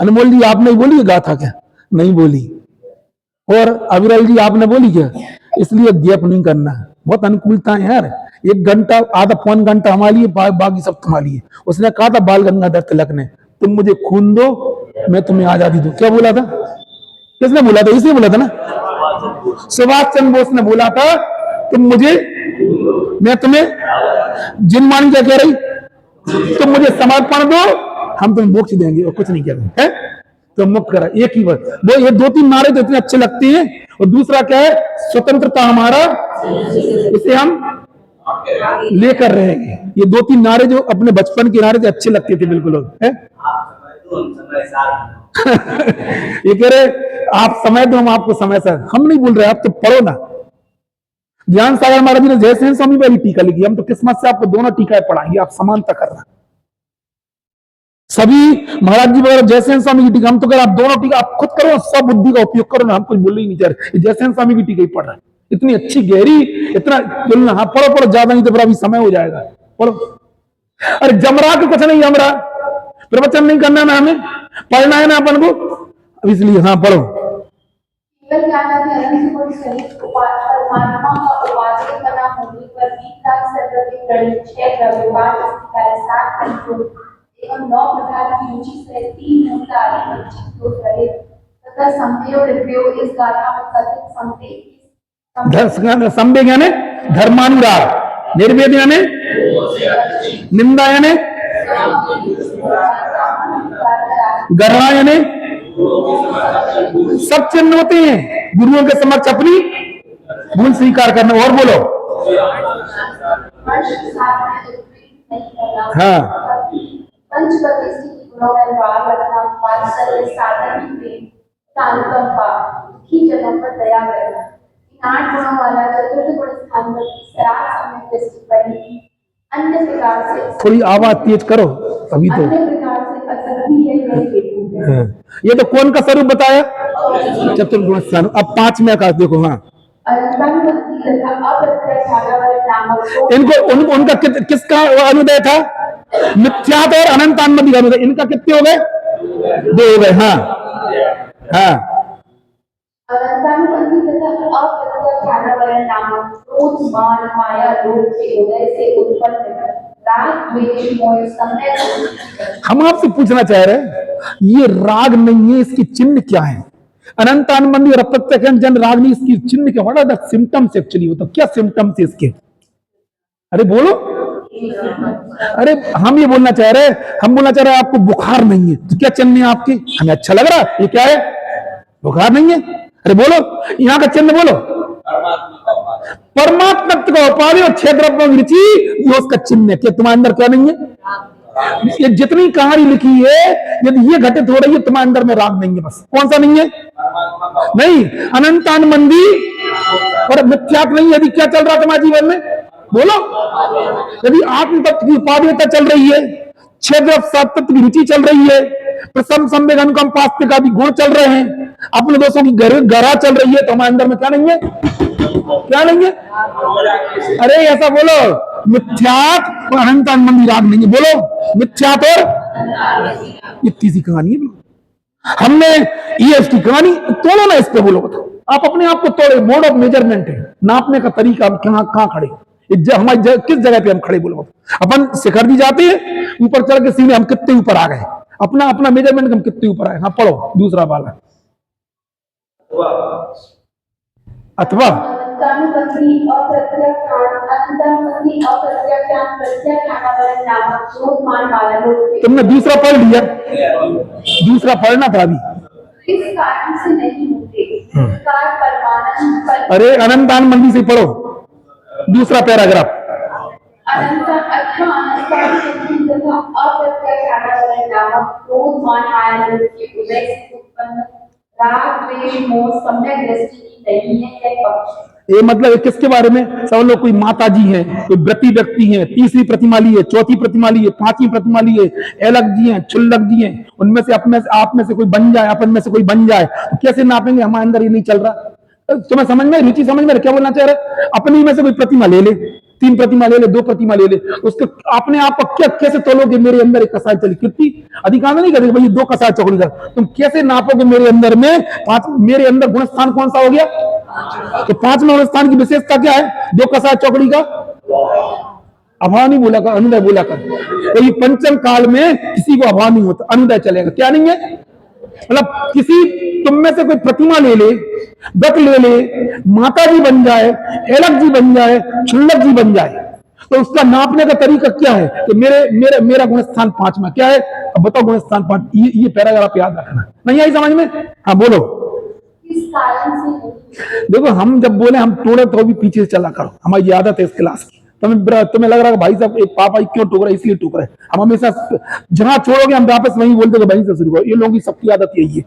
अनमोल जी आपने बोली गाथा क्या? नहीं बोली। और अविरल जी आपने बोली क्या? इसलिए गैप नहीं करना। बहुत अनुकूलता है यार। 1 घंटा आधा पौन घंटा हमारे लिए, बाकी सब तुम्हारे लिए। उसने कहा था बाल गंगाधर तिलक ने, तुम मुझे खून दो मैं तुम्हें आजादी दूं। क्या बोला था? किसने बोला था? इसने बोला था ना, सुभाष चंद्र बोस ने बोला था, तुम मुझे, मैं तुम्हें, जिनवाणी क्या कह रही, तुम मुझे समर्पण दो, हम तुम्हें मोक्ष देंगे। और कुछ नहीं कह रहे हैं, तो मुक्त करा। एक ही बात वो, ये 2-3 नारे तो इतने अच्छे लगते हैं। और दूसरा क्या है? स्वतंत्रता हमारा, इसे हम लेकर रहेंगे। ये 2-3 नारे जो अपने बचपन के नारे थे, अच्छे लगते थे बिल्कुल। है ये कह रहे आप समय दो, हम आपको समय से। हम नहीं बोल रहे, आप तो पढ़ो ना। ज्ञान सागर महाराज ने जयसेन स्वामी पर टीका लिखी, हम तो किस्मत से आपको दोनों टीकाएं पढ़ाएंगे, आप समानता करना। सभी महाराज जी वगैरह जयसेन स्वामी की टीका, हम तो कह रहे आप दोनों टीका आप खुद करो, सब बुद्धि का उपयोग करो ना, हम कुछ बोल ही नहीं चाह रहे। जयसेन स्वामी की टीका ही पढ़ रहा है, इतनी अच्छी गहरी, इतना बोलना। हाँ पढ़ो, ज्यादा नहीं तो फिर अभी समय हो जाएगा, पढ़ो। अरे जमरा के कुछ नहीं, जमरा प्रवचन नहीं करना ना, हमें पढ़ना है ना अपन को, इसलिए हाँ पढ़ो। परमात्मा का उपाधि बना होने पर एवं 9 प्रकार की रुचि से 3 मूल कार्य तथा संदेह और विप्रयोग इस गाथा में कथित संदेह यानी धर्मानुराग, निर्वेद यानी निंदा यानी गर्णा यानी सब चिन्ह होते हैं गुरुओं के समक्ष अपनी भूल स्वीकार करना। और बोलो। हाँ, जन्म पर दया करना, 8 गुणों वाला चतुर्थ गुण स्थान पर अन्य प्रकार से थोड़ी आवाज तेज करो अभी तो। अन्य प्रकार से असक्ति है। ये तो कौन का स्वरूप बताया? चतुर्गुण स्थान। अब 5 में का देखो। हाँ, इनको उनका किसका अनुदय था? मिथ्यात और अनंतानुबंधी अनुदय। इनका कितने हो गए? 2 हो गए। हाँ हाँ, अनंतानुबंधी तथा अप्रत्यक्षानावरण नामक क्रोध मान माया लोभ के उदय से उत्पन्न राग द्वेष मोह सम्यक। हम आपसे पूछना चाह रहे हैं, ये राग नहीं है, इसकी चिन्ह क्या है? अनंतानुबंधी और अप्रत्यक्ष जन राग नहीं, इसकी चिन्ह क्या? What are the symptoms actually? तो क्या सिम्टम्स है इसके? अरे बोलो, अरे हम ये बोलना चाह रहे हैं, हम बोलना चाह रहे हैं आपको बुखार नहीं है तो क्या चिन्ह है आपकी, हमें अच्छा लग रहा है, ये क्या है, बुखार नहीं है। अरे बोलो यहाँ का चिन्ह बोलो, परमात्मा का उपाधि और क्षेत्र रुचि, ये उसका चिन्ह है। क्या तुम्हारे अंदर क्या नहीं है? ये जितनी कहानी लिखी है, यदि ये घटित हो रही है, तुम्हारे अंदर में राग नहीं है। बस कौन सा नहीं है? नहीं, अनंतान मंदी और मिथ्यात्व नहीं। यदि क्या चल रहा है तुम्हारे जीवन में, बोलो। यदि आत्म तत्व की उपादेयता चल रही है, क्षेत्र तत्व की रुचि चल रही है, प्रसम संवेग अनुकंप पास्तिक आदि गुण चल रहे हैं, अपने दोस्तों की गरा चल रही है, तो हमारे अंदर में क्या नहीं है? क्या नहीं है? अरे ऐसा बोलो, मिथ्यात्व और अनंतान मंदी राग नहीं है। बोलो मिथ्यात्व और इतनी सी कहानी है। हमने ये उसकी कहानी तोड़ो ना, इस पे बोलो। बताओ आप अपने आप को तोड़े, मोड ऑफ मेजरमेंट है, नापने का तरीका। हम कहां खड़े, हमारी किस जगह पे हम खड़े, बोलो। अपन शिखर भी जाते हैं, ऊपर चढ़ के सीधे हम कितने ऊपर आ गए, अपना अपना मेजरमेंट हम कितने ऊपर आए। हाँ पढ़ो दूसरा वाला। अथवा तुमने दूसरा पढ़ लिया, दूसरा पढ़ना था अभी। इस कारण से नहीं होते, परमानंद। अरे अनंतान मंदी से पढ़ो दूसरा पैराग्राफ। ये मतलब किसके बारे में? सब लोग, कोई माता जी हैं, कोई व्रती व्यक्ति हैं, तीसरी प्रतिमा ली है, चौथी प्रतिमा ली है, पांचवी प्रतिमा ली है, एलक जी हैं, छुल्लक जी हैं, उनमें से आप में से कोई बन जाए, अपन में से कोई बन जाए, तो कैसे नापेंगे? हमारे अंदर ये नहीं चल रहा। तुम्हें समझ में, रुचि समझ में, क्या बोलना चाह रहे? अपनी में से कोई प्रतिमा ले ले, 3 प्रतिमा ले ले, 2 प्रतिमा ले ले, उसके अपने आप को क्या कैसे तोलोगे? मेरे अंदर एक कसाय चली, कितनी अधिकांश नहीं करेगा भाई, 2 कसाय चौकड़ी का तुम कैसे नापोगे? मेरे अंदर में 5, मेरे अंदर गुण स्थान कौन सा हो गया? तो 5 में गुण स्थान की विशेषता क्या है? 2 कसाय चौकड़ी का अभाव नहीं बोला कर, अनुदय बोला कर। तो ये पंचम काल में किसी को अभाव नहीं होता, अनुदय चलेगा। क्या नहीं है? मतलब किसी तुम में से कोई प्रतिमा ले ले, दत्त ले ले, माता जी बन जाए, एलक जी बन जाए, छुल्लक जी बन जाए, तो उसका नापने का तरीका क्या है? कि मेरा गुण स्थान 5 में क्या है? अब बताओ गुण स्थान 5। ये पैराग्राफ याद रखना। नहीं आई समझ में? हाँ बोलो। इस कारण से देखो हम जब बोले हम तोड़े तो भी पीछे से चला करो, हमारी आदत है इस क्लास की। तुम्हें लग रहा है भाई साहब एक पापा क्यों टोक रहे, इसलिए टोक रहे। हम हमेशा जहां छोड़ोगे हम वापस वहीं बोलते कि भाई से शुरू करो। ये लोगों की सबकी आदत यही है,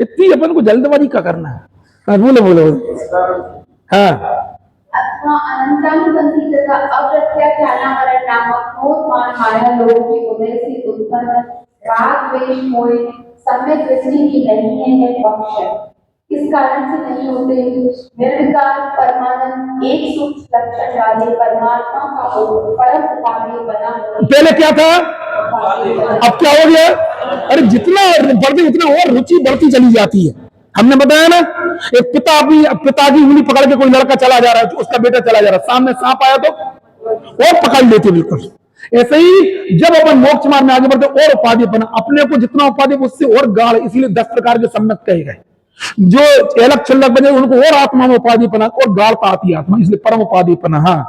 इतनी अपन को जल्दबाजी का करना है। हाँ बोलो बोलो। हाँ अथवा अनंतानुबंधी तथा अप्रत्याख्यानावरण नामक क्रोध मान माया लोग के उदय से उत्पन्न राग द्वेष मोह सम्यक दृष्टि की नहीं है, यह पक्ष है। इस कारण से नहीं होते। निर्विकार परमानंद एक सूक्ष्म लक्षण वाले परमात्मा का परम उपादेय बना। पहले क्या था, अब क्या हो गया? अरे जितना बढ़ती उतना और रुचि बढ़ती चली जाती है। हमने बताया ना, एक पिता की उंगली पकड़ के कोई लड़का चला जा रहा है, उसका बेटा चला जा रहा है, सामने सांप आया तो और पकड़ लेते बिल्कुल। ऐसे ही जब अपन मोक्ष मार्ग में आगे बढ़ते और उपाधि बना, अपने को जितना उपाधि उससे और गाढ़, इसीलिए 10 प्रकार के सम्यक कहे गए। जो एलक छल्लक बने उनको और आत्मा में उपाधि पना और गाढ़ता आती है आत्मा, इसलिए परम उपाधि पना। हाँ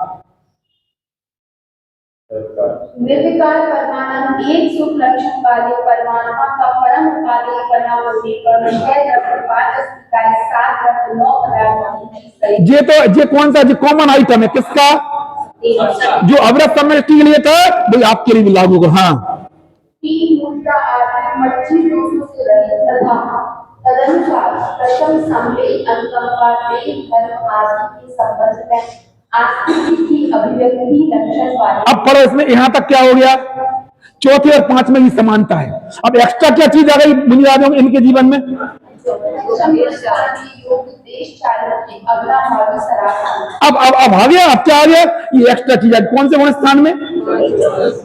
निर्विकार परमानंद एक सुख लक्षण वाले परमात्मा का परम उपादेय बना होने पर 6 द्रव्य 5 अस्थिकाएं 7 द्रव्य 9 पदार्थ। ये कौन सा जो कॉमन आइटम है किसका? जो अवरत समष्टि के लिए था भाई आपके लिए भी लागू होगा। हाँ 3 मुद्दा आदि 25 दोषों से रहित तथा तदनुसार प्रथम संवेग अनुकंपा देह धर्म आदि के संबंध में आस्तिक की अभिव्यक्ति लक्षण वाले। अब पढ़ो इसमें यहाँ तक क्या हो गया? चौथे और 5 में भी समानता है। अब एक्स्ट्रा क्या चीज आ गई मुनिराजों इनके जीवन में? अब आ गया। अब क्या आ गया? ये एक्स्ट्रा चीज है। कौन से गुण स्थान में?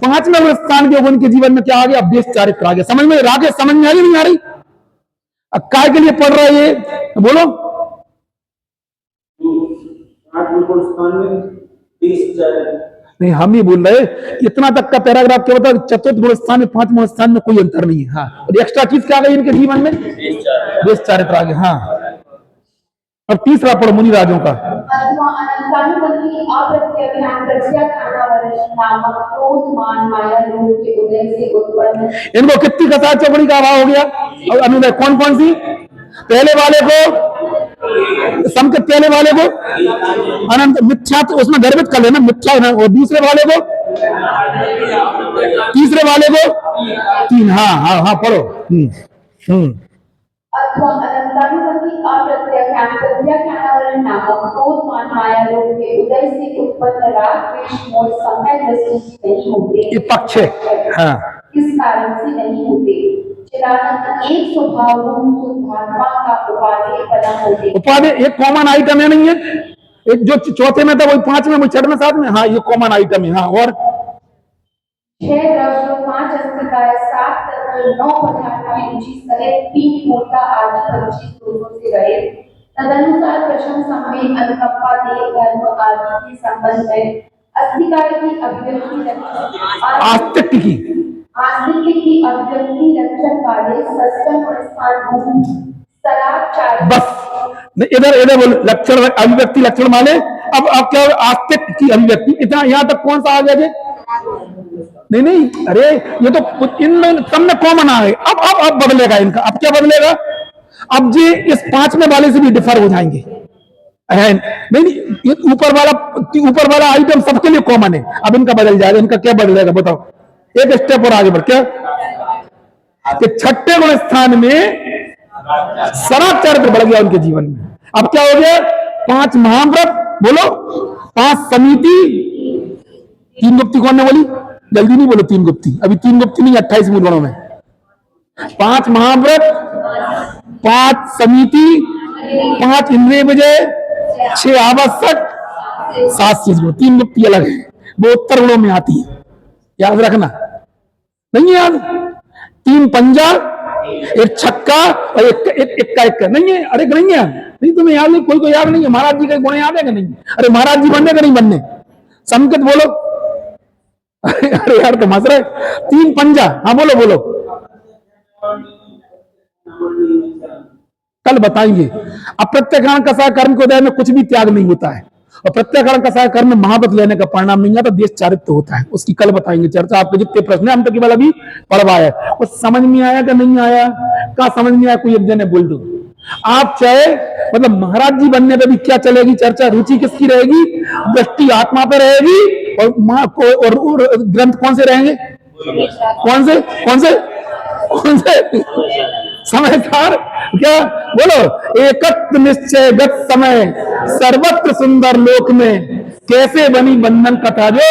5वें गुण स्थान के गुण के जीवन में क्या आ गया? देश चारित्र आ गया। समझ में रागे समझ में आ रही नहीं आ रही? अब काय के लिए पढ़ रहा है ये बोलो? नहीं हम ही बोल रहे इतना तक का पैराग्राफ क्या होता है? चतुर्थ गुण स्थान में 5वें गुण स्थान में कोई अंतर नहीं है। हाँ और एक्स्ट्रा चीज क्या आ गई इनके जीवन में? देश चारित्र आ गया। हाँ अब तीसरा पढ़ो मुनिराजों का। अनंतानुबंधी अप्रत्यज्ञान प्रज्ञानावरण नामक क्रोध मान माया लोभ के उदय से उत्पन्न। इनको कितनी कसार चौकड़ी का अभाव हो गया? और अनुदय कौन कौन सी? पहले वाले को संकेत, पहले वाले को अनंत मिथ्या, तो उसमें गर्भित कर लेना मिथ्या ना, और दूसरे वाले को, तीसरे वाले को तीन। हाँ हाँ हाँ पढ़ो। अथवा अनंतानुबंधी अप्रत्यज्ञान प्रज्ञानावरण नामक क्रोध मान माया लोभ के उदय से उत्पन्न राग द्वेष मोह सम्यक दृष्टि से नहीं होते। ये पक्ष है। हाँ, इस कारण से नहीं होते। चिदानंद एक स्वभाव रूप शुद्धात्मा का उपादेय पदम होते। उपादेय एक कॉमन आइटम है, नहीं है? एक जो चौथे में था वही पांचवें, वही छठवें, सातवें। हाँ, ये कॉमन आइटम है। हाँ, और 6 द्रव्य 5 अस्तिकाएं 7 तत्व 9 पदार्थ की रुचि सहित 3 मूर्ता आदि 25 दोषों से रहित। तदनुसार प्रशम संवेद अनुकंपा देह धर्म आदि के संबंध में अस्तिकाएं की अभिव्यक्ति लक्षण आस्तिक की अभिव्यक्ति लक्षण वाले सस्तम और स्थान भूमि शराब चार। बस इधर इधर बोल लक्षण, अभिव्यक्ति लक्षण वाले। अब क्या आस्तिक की अभिव्यक्ति, इतना यहाँ तक कौन सा आ गया जी? नहीं नहीं, अरे ये तो इनमें सब में कॉमन आ गए। अब बदलेगा इनका। अब क्या बदलेगा? अब जी इस पांचवें वाले से भी डिफर हो जाएंगे। नहीं, ऊपर वाला आइटम सबके लिए कॉमन है। अब इनका बदल जाएगा। इनका क्या बदलेगा बताओ? एक स्टेप और आगे बढ़, क्या कि छठे गुण स्थान में शराब चरित्र बढ़ गया उनके जीवन में। अब क्या हो गया? 5 महाव्रत बोलो, 5 समिति, 3 गुप्ती कौन ने बोली? जल्दी नहीं बोलो 3 गुप्ती, अभी 3 गुप्ती नहीं, 28 मूल गुणों में 5 महाव्रत, 5 समिति, 5 इंद्रिय विजय, 6 आवश्यक, 7 चीज। 3 गुप्ती अलग है, वो उत्तर गुणों में आती है, याद रखना। नहीं याद? 3 पंजा, 1 छक्का और एक इक्का नहीं है? अरे नहीं है, नहीं तुम्हें याद नहीं? कोई को याद नहीं है? महाराज जी के गुण याद है कि नहीं? अरे महाराज जी बनने का नहीं बनने? संकेत बोलो। अरे यार तुम हंस रहे। 3 पंजा, हाँ बोलो बोलो, कल बताएंगे। अब प्रत्यक्षण कसाय कर्म के उदय में कुछ भी त्याग नहीं होता है, और प्रत्यक्षण कसाय कर्म में महाव्रत लेने का परिणाम नहीं आता, देश चारित्य होता है। उसकी कल बताएंगे चर्चा। आपके जितने प्रश्न है हम तो केवल अभी पढ़वाए, कुछ समझ में आया कि नहीं आया? क्या समझ में आया? कोई एक जने बोल दो। आप चाहे मतलब महाराज जी बनने पे भी क्या चलेगी चर्चा? रुचि किसकी रहेगी? दृष्टि आत्मा पे रहेगी, और मां को और ग्रंथ कौन से रहेंगे? कौन से कौन से कौन से? समझदार क्या बोलो? एकत्व निश्चय गत समय सर्वत्र सुंदर लोक में कैसे बनी बंधन कथा। जो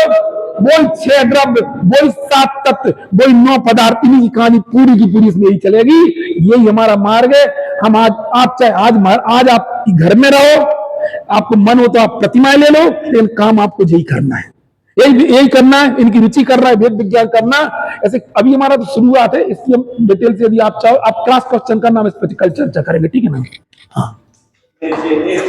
वही 6 द्रव्य, वही 7 तत्व, वही 9 पदार्थ, इन्हीं की कहानी पूरी की पूरी इसमें यही चलेगी। यही हमारा मार्ग है। हम आज आप चाहे आज आप घर में रहो, आपको मन हो तो आप प्रतिमाएं ले लो, लेकिन काम आपको यही करना है, यही करना है। इनकी रुचि कर रहा है वेद विज्ञान करना। ऐसे अभी हमारा तो शुरुआत है, इसलिए हम डिटेल से यदि आप चाहो आप क्लास क्वेश्चन करना, हम इस पर कल चर्चा करेंगे, ठीक है ना? हाँ।